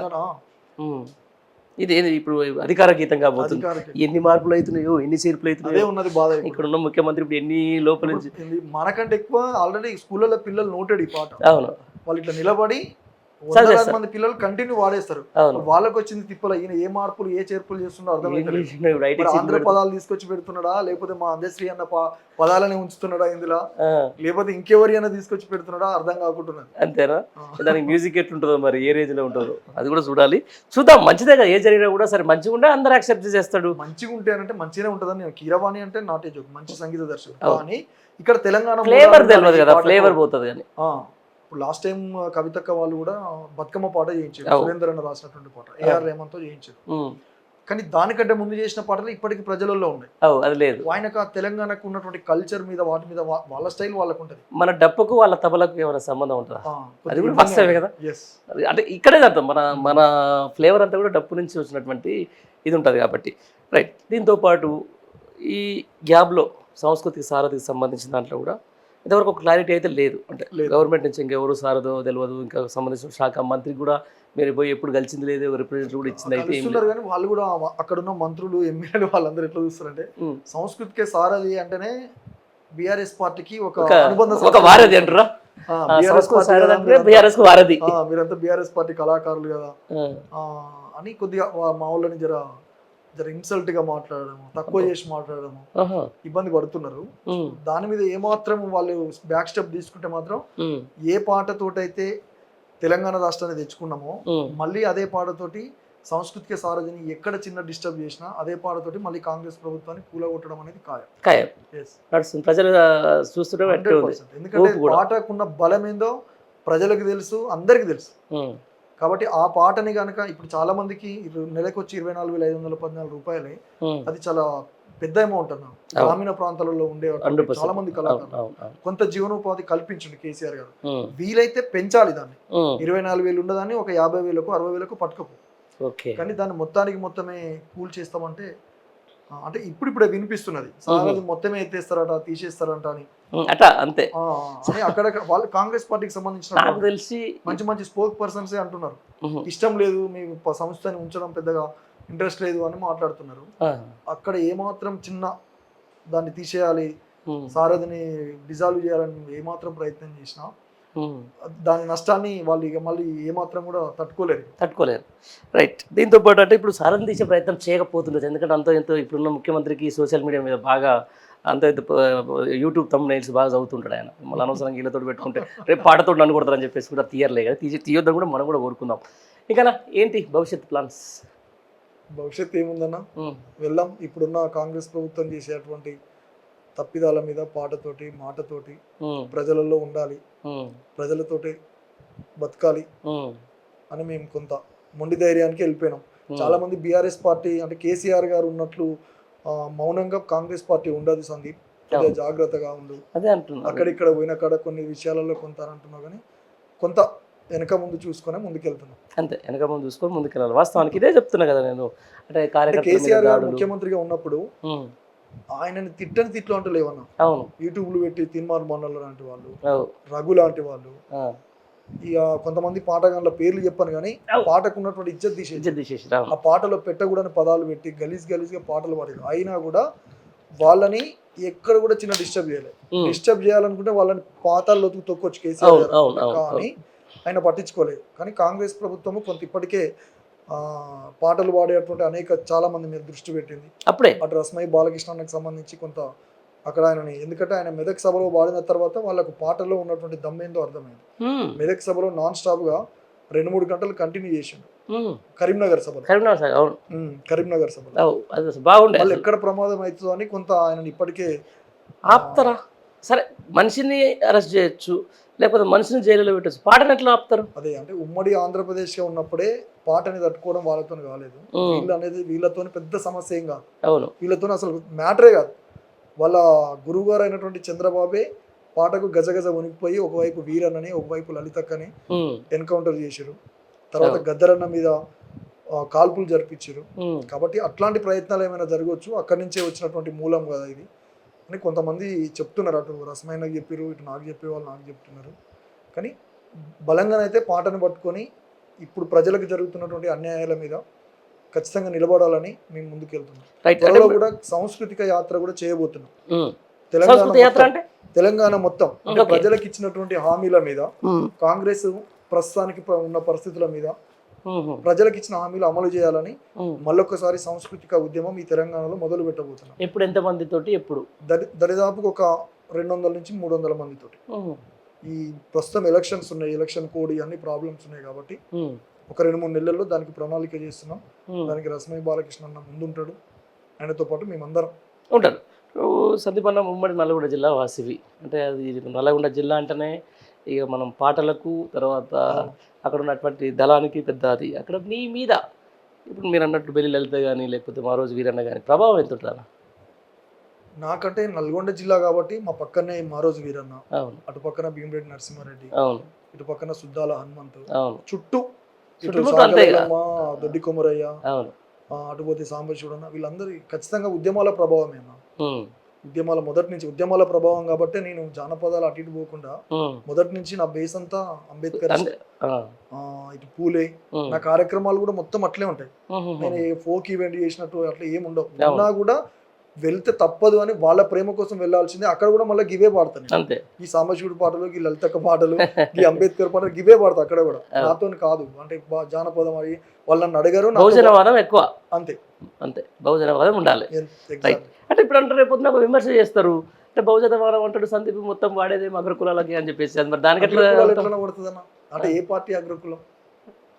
ఇది ఇప్పుడు అధికార గీతం కాబోతుంది. ఎన్ని మార్పులు అవుతున్నాయో, ఎన్ని చేర్పులు అవుతున్నాయో ఉన్నది బాధ. ఇక్కడ ఉన్న ముఖ్యమంత్రి ఇప్పుడు ఎన్ని లోపల నుంచి మనకంటే ఎక్కువ ఆల్రెడీ స్కూళ్ళలో పిల్లలు నోటెడ్ ఈ పాట. అవును, వాళ్ళు ఇట్లా నిలబడి మంది పిల్లలు కంటిన్యూ వాడేస్తారు. వాళ్ళకి వచ్చింది తిప్పల, ఈయన ఏ మార్పులు ఏ చేర్పులు చేస్తున్నాడో అర్థమైతే ఆంధ్ర పదాలు తీసుకొచ్చి పెడుతున్నాడా, లేకపోతే మా అందశ్రీ అన్న పదాలని ఉంచుతున్నాడా ఇందులో, లేకపోతే ఇంకెవరి అన్న తీసుకొచ్చి పెడుతున్నాడా అర్థం కాకుంటున్నది. అంతేనా? దానికి మ్యూజిక్ ఎట్లుంటుందో మరి, ఏ రేంజ్ లో ఉంటుందో అది కూడా చూడాలి. చూద్దాం, మంచిదే కదా. ఏ జరిగినా కూడా సరే మంచిగా ఉంటే అందరూ యాక్సెప్ట్ చేస్తాడు. మంచిగా ఉంటే అంటే మంచిగానే ఉంటుందని నేను కీరవాణి అంటే నాటే జోక్, మంచి సంగీత దర్శకుడు. కానీ ఇక్కడ తెలంగాణ ఫ్లేవర్ తెలియదు కదా, ఫ్లేవర్ పోతుంది. కానీ ఇప్పుడు లాస్ట్ టైం కవితక్క వాళ్ళు కూడా బతుకమ్మ పాట చేయించారు, సురేందర్ అన్న రాసినటువంటి పాట, ఏఆర్ రెహమాన్ తో చేయించారు. కానీ దానికంటే ముందు చేసిన పాటలు ఇప్పటికి ప్రజలలో ఉన్నాయి. అది లేదు, ఆయనకు ఆ తెలంగాణకు ఉన్నటువంటి కల్చర్ మీద వాటి మీద వాళ్ళ స్టైల్ వాళ్ళకు ఉంటుంది. మన డప్పుకు వాళ్ళ తబలకు ఏమైనా సంబంధం ఉంటుందా? అది కూడా వాస్తవమే కదా. అంటే ఇక్కడే అర్థం మన మన ఫ్లేవర్ అంతా కూడా డప్పు నుంచి వచ్చినటువంటి ఇది ఉంటుంది కాబట్టి. రైట్. దీంతో పాటు ఈ గ్యాప్లో సాంస్కృతిక సారథికి సంబంధించిన దాంట్లో కూడా ఇంతవరకు ఒక క్లారిటీ అయితే లేదు. అంటే గవర్నమెంట్ నుంచి ఇంకెవరు సారదో తెలియదు, ఇంకా సంబంధించిన శాఖ మంత్రి కూడా మీరు పోయి ఎప్పుడు కలిసింది లేదు, రిప్రజెంటేటివ్ కూడా ఇచ్చింది అయితే కానీ వాళ్ళు కూడా అక్కడ ఉన్న మంత్రులు ఎమ్మెల్యేలు వాళ్ళందరూ ఎట్లా చూస్తారంటే సంస్కృతికే సారథి అంటేనే బీఆర్ఎస్ పార్టీకి ఒక వారధి అంటారా, మీరంతా బీఆర్ఎస్ పార్టీ కళాకారులు కదా అని కొద్దిగా మా ఊళ్ళని జర ఇన్సల్ట్ గా మాట్లాడడము, తక్కువ చేసి మాట్లాడడము, ఇబ్బంది పడుతున్నారు. దాని మీద ఏమాత్రం వాళ్ళు బ్యాక్ స్టెప్ తీసుకుంటే మాత్రం ఏ పాటతోటైతే తెలంగాణ రాష్ట్రాన్ని తెచ్చుకున్నామో మళ్ళీ అదే పాటతోటి సంస్కృతిక సారథిని ఎక్కడ చిన్న డిస్టర్బ్ చేసినా అదే పాటతోటి మళ్ళీ కాంగ్రెస్ ప్రభుత్వాన్ని కూలగొట్టడం అనేది ఖాయం. ప్రజలు చూస్తుంటే ఎందుకంటే పాటకున్న బలం ఏందో ప్రజలకు తెలుసు, అందరికి తెలుసు. కాబట్టి ఆ పాటని కనుక ఇప్పుడు చాలా మందికి నెలకు వచ్చి 24,514 రూపాయలే, అది చాలా పెద్ద అమౌంట్ అన్న. గ్రామీణ ప్రాంతాలలో ఉండే చాలా మంది కళాకారులు కొంత జీవనోపాధి కల్పించండి కేసీఆర్ గారు. వీలైతే పెంచాలి దాన్ని. 24,000 ఉండదాన్ని ఒక 50,000కు 60,000కు పట్టుకపో. కానీ దాన్ని మొత్తమే కూల్ చేస్తామంటే అంటే ఇప్పుడిప్పుడే వినిపిస్తున్నది సారథి మొత్తమే ఎత్తేస్తారట, తీసేస్తారంట అని. అంతే అక్కడ వాళ్ళు కాంగ్రెస్ పార్టీకి సంబంధించిన తెలిసి మంచి స్పోక్ పర్సన్స్ అంటున్నారు, ఇష్టం లేదు మీ సంస్థని ఉంచడం, పెద్దగా ఇంట్రెస్ట్ లేదు అని మాట్లాడుతున్నారు. అక్కడ ఏమాత్రం చిన్న దాన్ని తీసేయాలి, సారథిని డిజాల్వ్ చేయాలని ఏమాత్రం ప్రయత్నం చేసినా దాని నష్టాన్ని వాళ్ళు ఇక మళ్ళీ ఏమాత్రం కూడా తట్టుకోలేరు. రైట్. దీంతో పాటు అంటే ఇప్పుడు సారథిని తీసే ప్రయత్నం చేయకపోతున్నారు, ఎందుకంటే అంతో ఎంతో ఇప్పుడున్న ముఖ్యమంత్రికి సోషల్ మీడియా మీద బాగా అంత యూట్యూబ్ తమ్ నైల్స్ బాగా చదువుతుంటాడు ఆయన. మళ్ళీ అనవసరంగా వీళ్ళతో పెట్టుకుంటే రేపు పాటతో నన్ను కొడతారని చెప్పేసి కూడా తీయర్లే కదా, తీయొద్దని కూడా మనం కూడా కోరుకుందాం. ఇంకా ఏంటి భవిష్యత్ ప్లాన్స్? భవిష్యత్తు ఏముందన్నా, వెళ్దాం. ఇప్పుడున్న కాంగ్రెస్ ప్రభుత్వం చేసేటువంటి తప్పిదాల మీద పాటతోటి మాటతోటి ప్రజలలో ఉండాలి, ప్రజలతోటి బతకాలి అని మేము కొంత మొండి ధైర్యానికి వెళ్ళిపోయినాం. చాలా మంది బీఆర్ఎస్ పార్టీ అంటే కేసీఆర్ గారు ఉన్నట్లు మౌనంగా కాంగ్రెస్ పార్టీ ఉండదు సందీప్, అదే జాగ్రత్తగా ఉండు, అదే అంటున్నా. అక్కడిక్కడ పోయిన కాడ కొన్ని విషయాలలో కొంత అంటున్నావు కానీ కొంత వెనక ముందు చూసుకొని ముందుకెళ్తున్నాం. అంతే, వెనక ముందు చూసుకొని ముందుకెళ్ళాలి. వాస్తవానికి ఇదే చెప్తున్నా కదా నేను. అంటే కేసీఆర్ గారు ముఖ్యమంత్రిగా ఉన్నప్పుడు ఆయనని తిట్టని తిట్లు అంటూ లేవన్నా. అవును, యూట్యూబ్లు పెట్టి తిన్మార్ మొన్నలు లాంటి వాళ్ళు, రఘు లాంటి వాళ్ళు, ఇక కొంతమంది పాటగాళ్ళ పేర్లు చెప్పాను కానీ పాటకు ఉన్నటువంటి ఇజ్జత్ తీసేసి ఆ పాటలో పెట్టకూడని పదాలు పెట్టి గలీజ్గా పాటలు పాడారు. అయినా కూడా వాళ్ళని ఎక్కడ కూడా చిన్న డిస్టర్బ్ చేయలేదు. డిస్టర్బ్ చేయాలనుకుంటే వాళ్ళని పాతాల్లోకి తొక్కొచ్చు కేసీఆర్ గారు, కానీ ఆయన పట్టించుకోలేదు. కానీ కాంగ్రెస్ ప్రభుత్వము కొంత ఇప్పటికే పాటలు పాడేటువంటి చాలా మంది మీద దృష్టి పెట్టింది. అప్పుడే అటు రస్మై బాలకృష్ణకి సంబంధించి కొంత అక్కడ ఆయనని, ఎందుకంటే ఆయన మెదక్ సభలో పాడిన తర్వాత వాళ్ళకు పాటలో ఉన్నటువంటి దమ్మేందో అర్థమైంది. మెదక్ సభలో నాన్ స్టాప్ గా 2-3 గంటలు కంటిన్యూ చేసిండు. కరీంనగర్ సభలో బాగుండే, వాళ్ళు ఎక్కడ ప్రమాదం అవుతుందో అని కొంత ఆయన ఇప్పటికే ఆపుతారా? సరే, మనిషిని అరెస్ట్ చేయొచ్చు, లేకపోతే మనిషిని జైలులో పెట్టచ్చు, పాటను ఎట్లా ఆపుతారు? అదే అంటే ఉమ్మడి ఆంధ్రప్రదేశ్ గా ఉన్నప్పుడే పాటని తట్టుకోవడం వాళ్ళతో కాలేదు. వీళ్ళు అనేది వీళ్ళతో పెద్ద సమస్య ఏం కాదు. అవును, వీళ్ళతో అసలు మ్యాటరే కాదు. వాళ్ళ గురువు గారు అయినటువంటి చంద్రబాబే పాటకు గజగజ వణికిపోయి ఒకవైపు వీరన్నని ఒకవైపు లలితక్కని ఎన్కౌంటర్ చేశారు. తర్వాత గద్దరన్న మీద కాల్పులు జరిపించారు. కాబట్టి అట్లాంటి ప్రయత్నాలు ఏమైనా జరగవచ్చు, అక్కడి నుంచే వచ్చినటువంటి మూలం కదా ఇది అని కొంతమంది చెప్తున్నారు. అటు రసమైనకు చెప్పారు, ఇటు నాకు చెప్పే వాళ్ళు నాకు చెప్తున్నారు. కానీ బలంగానైతే పాటను పట్టుకొని ఇప్పుడు ప్రజలకు జరుగుతున్నటువంటి అన్యాయాల మీద ఖచ్చితంగా నిలబడాలని మేము ముందుకెళ్తున్నాం. కూడా సాంస్కృతిక యాత్ర కూడా చేయబోతున్నాం. తెలంగాణ మొత్తం ప్రజలకు ఇచ్చినటువంటి హామీల మీద, కాంగ్రెస్ ప్రస్తుతానికి ఉన్న పరిస్థితుల మీద ప్రజలకు ఇచ్చిన హామీలు అమలు చేయాలని మళ్ళొకసారి సాంస్కృతిక ఉద్యమం ఈ తెలంగాణలో మొదలు పెట్టబోతున్నాం. ఎప్పుడు ఎంత మందితోటి? ఎప్పుడు దరిదాపుకు ఒక 200 నుంచి 300 మందితోటి. ఈ ప్రస్తుతం ఎలక్షన్స్ ఉన్నాయి, ఎలక్షన్ కోడ్ అన్ని ప్రాబ్లమ్స్ ఉన్నాయి కాబట్టి ఒక 2-3 నెలల్లో దానికి ప్రణాళిక చేస్తున్నాం. దానికి రసమై బాలకృష్ణ అన్న ముందుంటాడు, ఆయనతో పాటు మేమందరం ఉంటారు. సందీప్ అన్న ఉమ్మడి నల్గొండ జిల్లా వాసివి, అంటే అది నల్గొండ జిల్లా అంటేనే ఇక మనం పాటలకు తర్వాత అక్కడ ఉన్నటువంటి దళానికి పెద్ద అది. అక్కడ మీ మీద ఇప్పుడు మీరు అన్నట్టు బెల్లి లలిత కానీ లేకపోతే మా రోజు వీరన్న కానీ ప్రభావం ఎంత ఉంటుంది? నాకంటే నల్గొండ జిల్లా కాబట్టి మా పక్కనే మా రోజు వీరన్న, అటు పక్కన భీమిరెడ్డి నరసింహారెడ్డి, ఇటు పక్కన సుద్దాల హనుమంతు, చుట్టూ దొడ్డి కొమరయ్య, అటుపోతే సాంబశివుడన్న, వీళ్ళందరూ ఖచ్చితంగా ఉద్యమాల ప్రభావమేనా. ఉద్యమాల మొదటి నుంచి ఉద్యమాల ప్రభావం కాబట్టి నేను జానపదాలు అటు ఇటు పోకుండా మొదటి నుంచి నా బేస్ అంతా అంబేద్కర్, ఇటు పూలే. నా కార్యక్రమాలు కూడా మొత్తం అట్లే ఉంటాయి. నేను ఫోక్ ఈవెంట్ చేసినట్టు అట్లా ఏమి ఉండవు. ఉన్నా కూడా వెళ్తే తప్పదు అని వాళ్ళ ప్రేమ కోసం వెళ్లాల్సిందే. అక్కడ కూడా మళ్ళీ గివే పాడతాను. అంతే, ఈ సాంబశివుడు పాటలు, ఈ లలితక్క పాటలు, ఈ అంబేద్కర్ పాటలు గివే పాడతా. అక్కడ కూడా నాతో కాదు, అంటే జానపదం అని వాళ్ళు నన్ను అడిగారు. బహుజనవాదం ఎక్కువ, అంతే అంతే, బహుజనవాదం ఉండాలి. అంటే ఇప్పుడు అంటే రేపు ఒక విమర్శ చేస్తారు, అంటే బహుజనవాదం అంటాడు సందీప్, మొత్తం వాడేది అగ్రకులాలకి అని చెప్పేసి. మరి దానికి ఎట్లా పడుతుందన్న? అంటే ఏ పార్టీ అగ్రకులం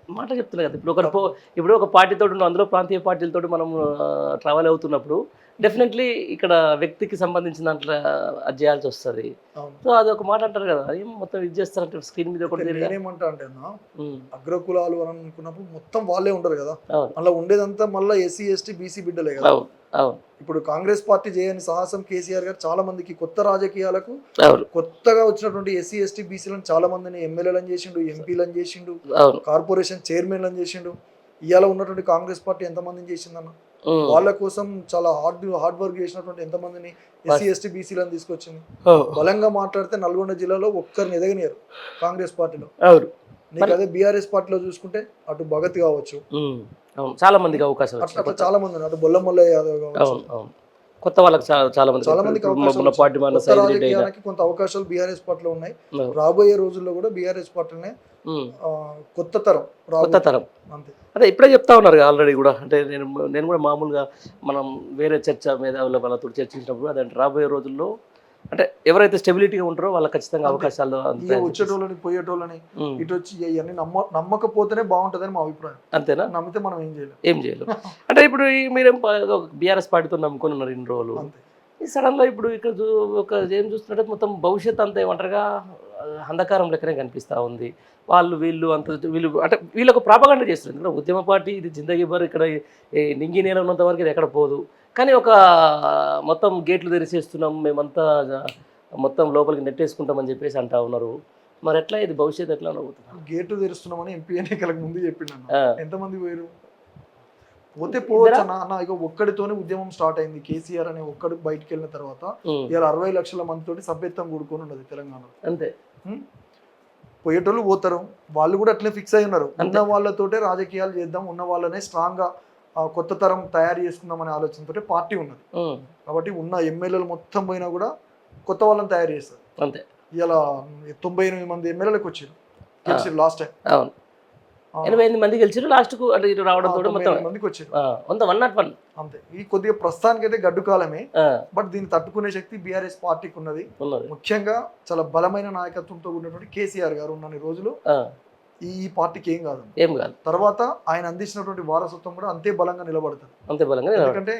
మాట చెప్తున్నా కదా. ఇప్పుడు ఒక పార్టీతో అందులో ప్రాంతీయ పార్టీలతో మనం ట్రావెల్ అవుతున్నప్పుడు డెఫినెట్లీ ఇక్కడ వ్యక్తికి సంబంధించిన దాంట్లో అది చేయాల్సి వస్తుంది. సో అది ఒక మాట అంటారు కదా, ఏం మొత్తం ఇది చేస్తారంటే స్క్రీన్ మీద ఒకటి. నేనేమంటా అంటే అగ్రకులాలు అని అనుకున్నప్పుడు మొత్తం వాళ్ళే ఉంటారు కదా, అలా ఉండేదంతా మళ్ళీ ఎస్సీ ఎస్టీ బీసీ బిడ్డలే కదా. ఇప్పుడు కాంగ్రెస్ పార్టీ చేయని సాహసం కేసీఆర్ గారు చాలా మందికి కొత్త రాజకీయాలకు కొత్తగా వచ్చినటువంటి ఎస్సీ ఎస్టీ బీసీలను చాలా మందిని ఎమ్మెల్యేలను చేసిండు, ఎంపీలను చేసిండు, కార్పొరేషన్ చైర్మన్లను చేసిండు. ఇవాళ ఉన్నటువంటి కాంగ్రెస్ పార్టీ ఎంతమందిని చేసిందన్న? వాళ్ళ కోసం చాలా హార్డ్ వర్క్ చేసినటువంటి ఎంతమందిని ఎస్సీ ఎస్టీ బీసీలను తీసుకొచ్చింది. బలంగా మాట్లాడితే నల్గొండ జిల్లాలో ఒక్కరిని ఎదగనియారు కాంగ్రెస్ పార్టీలో. నీకు అదే బీఆర్ఎస్ పార్టీలో చూసుకుంటే అటు భగత్ కావచ్చు, చాలా మందికి అవకాశం, అట్లా చాలా మంది, అటు బొల్లమల్ల యాదవ్ కావచ్చు, కొత్త వాళ్ళకి చాలా మంది చాలా మందికి అవకాశాలు మన పార్టీ మన కొత్త రాజకీయానికి కొంత అవకాశాలు బీఆర్ఎస్ పార్టీలో ఉన్నాయి. రాబోయే రోజుల్లో కూడా బీఆర్ఎస్ పార్టీనే కొత్త తరం అంతే. అదే ఇప్పుడే చెప్తా ఉన్నారు ఆల్రెడీ కూడా. అంటే నేను కూడా మామూలుగా మనం వేరే చర్చ మీద వాళ్ళతో చర్చించినప్పుడు అదంటే రాబోయే రోజుల్లో అంటే ఎవరైతే స్టెబిలిటీగా ఉంటారో వాళ్ళకి ఖచ్చితంగా అవకాశాలు వచ్చేటోళ్ళని పోయేటోళ్ళని ఇటు వచ్చి ఇవన్నీ నమ్మకపోతేనే బాగుంటుందని మా అభిప్రాయం. అంతేనా? నమ్మితే మనం ఏం చేయలేం. అంటే ఇప్పుడు మీరేం బీఆర్ఎస్ పార్టీతో నమ్ముకొని ఉన్నారు ఇన్ని రోజులు. ఈ సడన్గా ఇప్పుడు ఇక్కడ ఒక ఏం చూస్తున్నట్టు మొత్తం భవిష్యత్ అంతా ఏమంటారుగా అంధకారం లెక్కనే కనిపిస్తూ ఉంది. వీళ్ళు అంటే వీళ్ళకు ప్రాపగండ చేస్తున్నారు. ఇక్కడ ఉద్యమ పార్టీ ఇది జిందగీ భర్ ఇక్కడ నింగి నేల ఉన్నంత వరకు ఇది ఎక్కడ పోదు, కానీ ఒక మొత్తం గేట్లు తెరిచేస్తున్నాం మేమంతా మొత్తం లోపలికి నెట్టేసుకుంటామని చెప్పేసి అంటా ఉన్నారు. మరి ఎట్లా ఇది భవిష్యత్తు ఎట్లా అవుతుంది? గేట్లు తెరుస్తున్నామని ఎంపీ ఎన్నికలకు ముందు చెప్పిండు. ఎంతమంది పోయారు? పోతే పోవచ్చు అన్న. ఇక ఒక్కడితోనే ఉద్యమం స్టార్ట్ అయింది. కేసీఆర్ అనే ఒక్కడు బయటకు వెళ్ళిన తర్వాత ఇలా 60 లక్షల మందితోటి సభ్యత్వం కూడుకొని ఉన్నది తెలంగాణలో. అంతే. పోయేటోళ్ళు పోతారు, వాళ్ళు కూడా అట్లనే ఫిక్స్ అయి ఉన్నారు. ఉన్న వాళ్ళతోటే రాజకీయాలు చేద్దాం, ఉన్న వాళ్ళనే స్ట్రాంగ్ గా కొత్త తరం తయారు చేసుకుందాం అనే ఆలోచనతో పార్టీ ఉన్నది. కాబట్టి ఉన్న ఎమ్మెల్యేలు మొత్తం పోయినా కూడా కొత్త వాళ్ళని తయారు చేస్తారు. అంతే. ఇలా 98 మంది ఎమ్మెల్యేలకు వచ్చారు లాస్ట్ టైం. 88 మంది గెలిచారు లాస్ట్కు. అంటే ఇటు రావడంతో మొత్తం మందికి వచ్చారు. 101 అంతే. ఈ కొద్దిగా ప్రస్తుతానికైతే గడ్డు కాలమే, బట్ దీన్ని తట్టుకునే శక్తి బీఆర్ఎస్ పార్టీకి ఉన్నది. ముఖ్యంగా చాలా బలమైన నాయకత్వంతో ఉన్నటువంటి కేసీఆర్ గారు ఉన్న రోజులు ఈ పార్టీకి ఏం కాదు. తర్వాత ఆయన అందించినటువంటి వారసత్వం కూడా అంతే బలంగా నిలబడుతుంది. ఎందుకంటే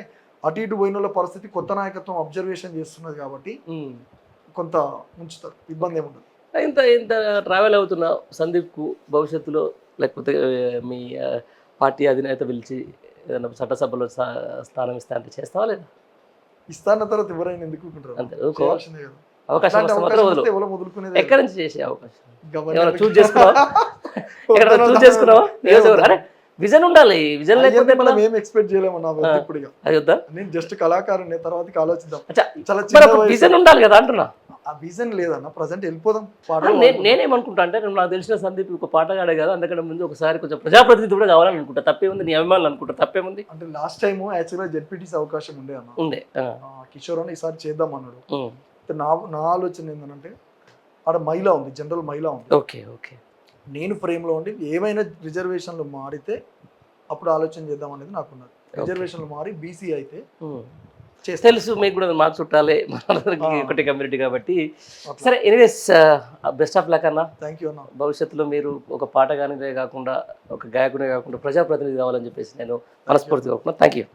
అటు ఇటు పోయిన వాళ్ళ పరిస్థితి కొత్త నాయకత్వం అబ్జర్వేషన్ చేస్తున్నది కాబట్టి కొంత ఉంచుతారు, ఇబ్బంది ఏముండదు. ఇంత ట్రావెల్ అవుతున్న సందీప్కు భవిష్యత్తులో లేకపోతే మీ పార్టీ అధినేత పిలిచి ఏదైనా చట్టసభలో స్థానం ఇస్తా అంటే చేస్తావా లేదా? ఇస్తాన్న తర్వాత ఎవరైనా ఎందుకు అవకాశం ఎక్కడి నుంచి చేసే అవకాశం చూస్ చేసుకున్నావా? అరే విజన్ ఉండాలి. విజన్ లేకపోతే మనం ఏం ఎక్స్పెక్ట్ చేయలేమన్నా. నేను జస్ట్ కళాకారుని, తర్వాత ఆలోచిద్దాం. విజన్ ఉండాలి కదా అంటున్నా. ఆ విజన్ లేదన్న, ప్రజెంట్ వెళ్ళిపోదాం. నేనేమనుకుంటా అంటే నాకు తెలిసిన సందీప్ ఒక పాటగాడే కదా, అందుకని ముందు ఒకసారి కొంచెం ప్రజాప్రతినిధి కూడా కావాలని అనుకుంటా. తప్పేముంది? నీ అభిమానులు అనుకుంటా తప్పేముంది? అంటే లాస్ట్ టైం యాక్చువల్గా జెడ్పీటీసీ అవకాశం ఉండే కిషోర్ అని ఈసారి చేద్దాం అన్నాడు. నా ఆలోచన ఏంటంటే ఆడ మహిళ ఉంది, జనరల్ మహిళ ఉంది. ఓకే నేను ఫ్రేమ్లో ఉండి ఏమైనా రిజర్వేషన్లు మారితే అప్పుడు ఆలోచన చేద్దాం అనేది నాకున్నది. రిజర్వేషన్లు మారి బీసీ అయితే తెలుసు మీకు కూడా, మాకు చుట్టాలే, మనందరికి ఒకటి కమ్యూనిటీ కాబట్టి. సరే, ఎనీవేస్ బెస్ట్ ఆఫ్ లక్ అన్న. థ్యాంక్ యూ అన్న. భవిష్యత్తులో మీరు ఒక పాటగానే కాకుండా, ఒక గాయకునే కాకుండా ప్రజాప్రతినిధి కావాలని చెప్పేసి నేను మనస్ఫూర్తిగా థ్యాంక్ యూ.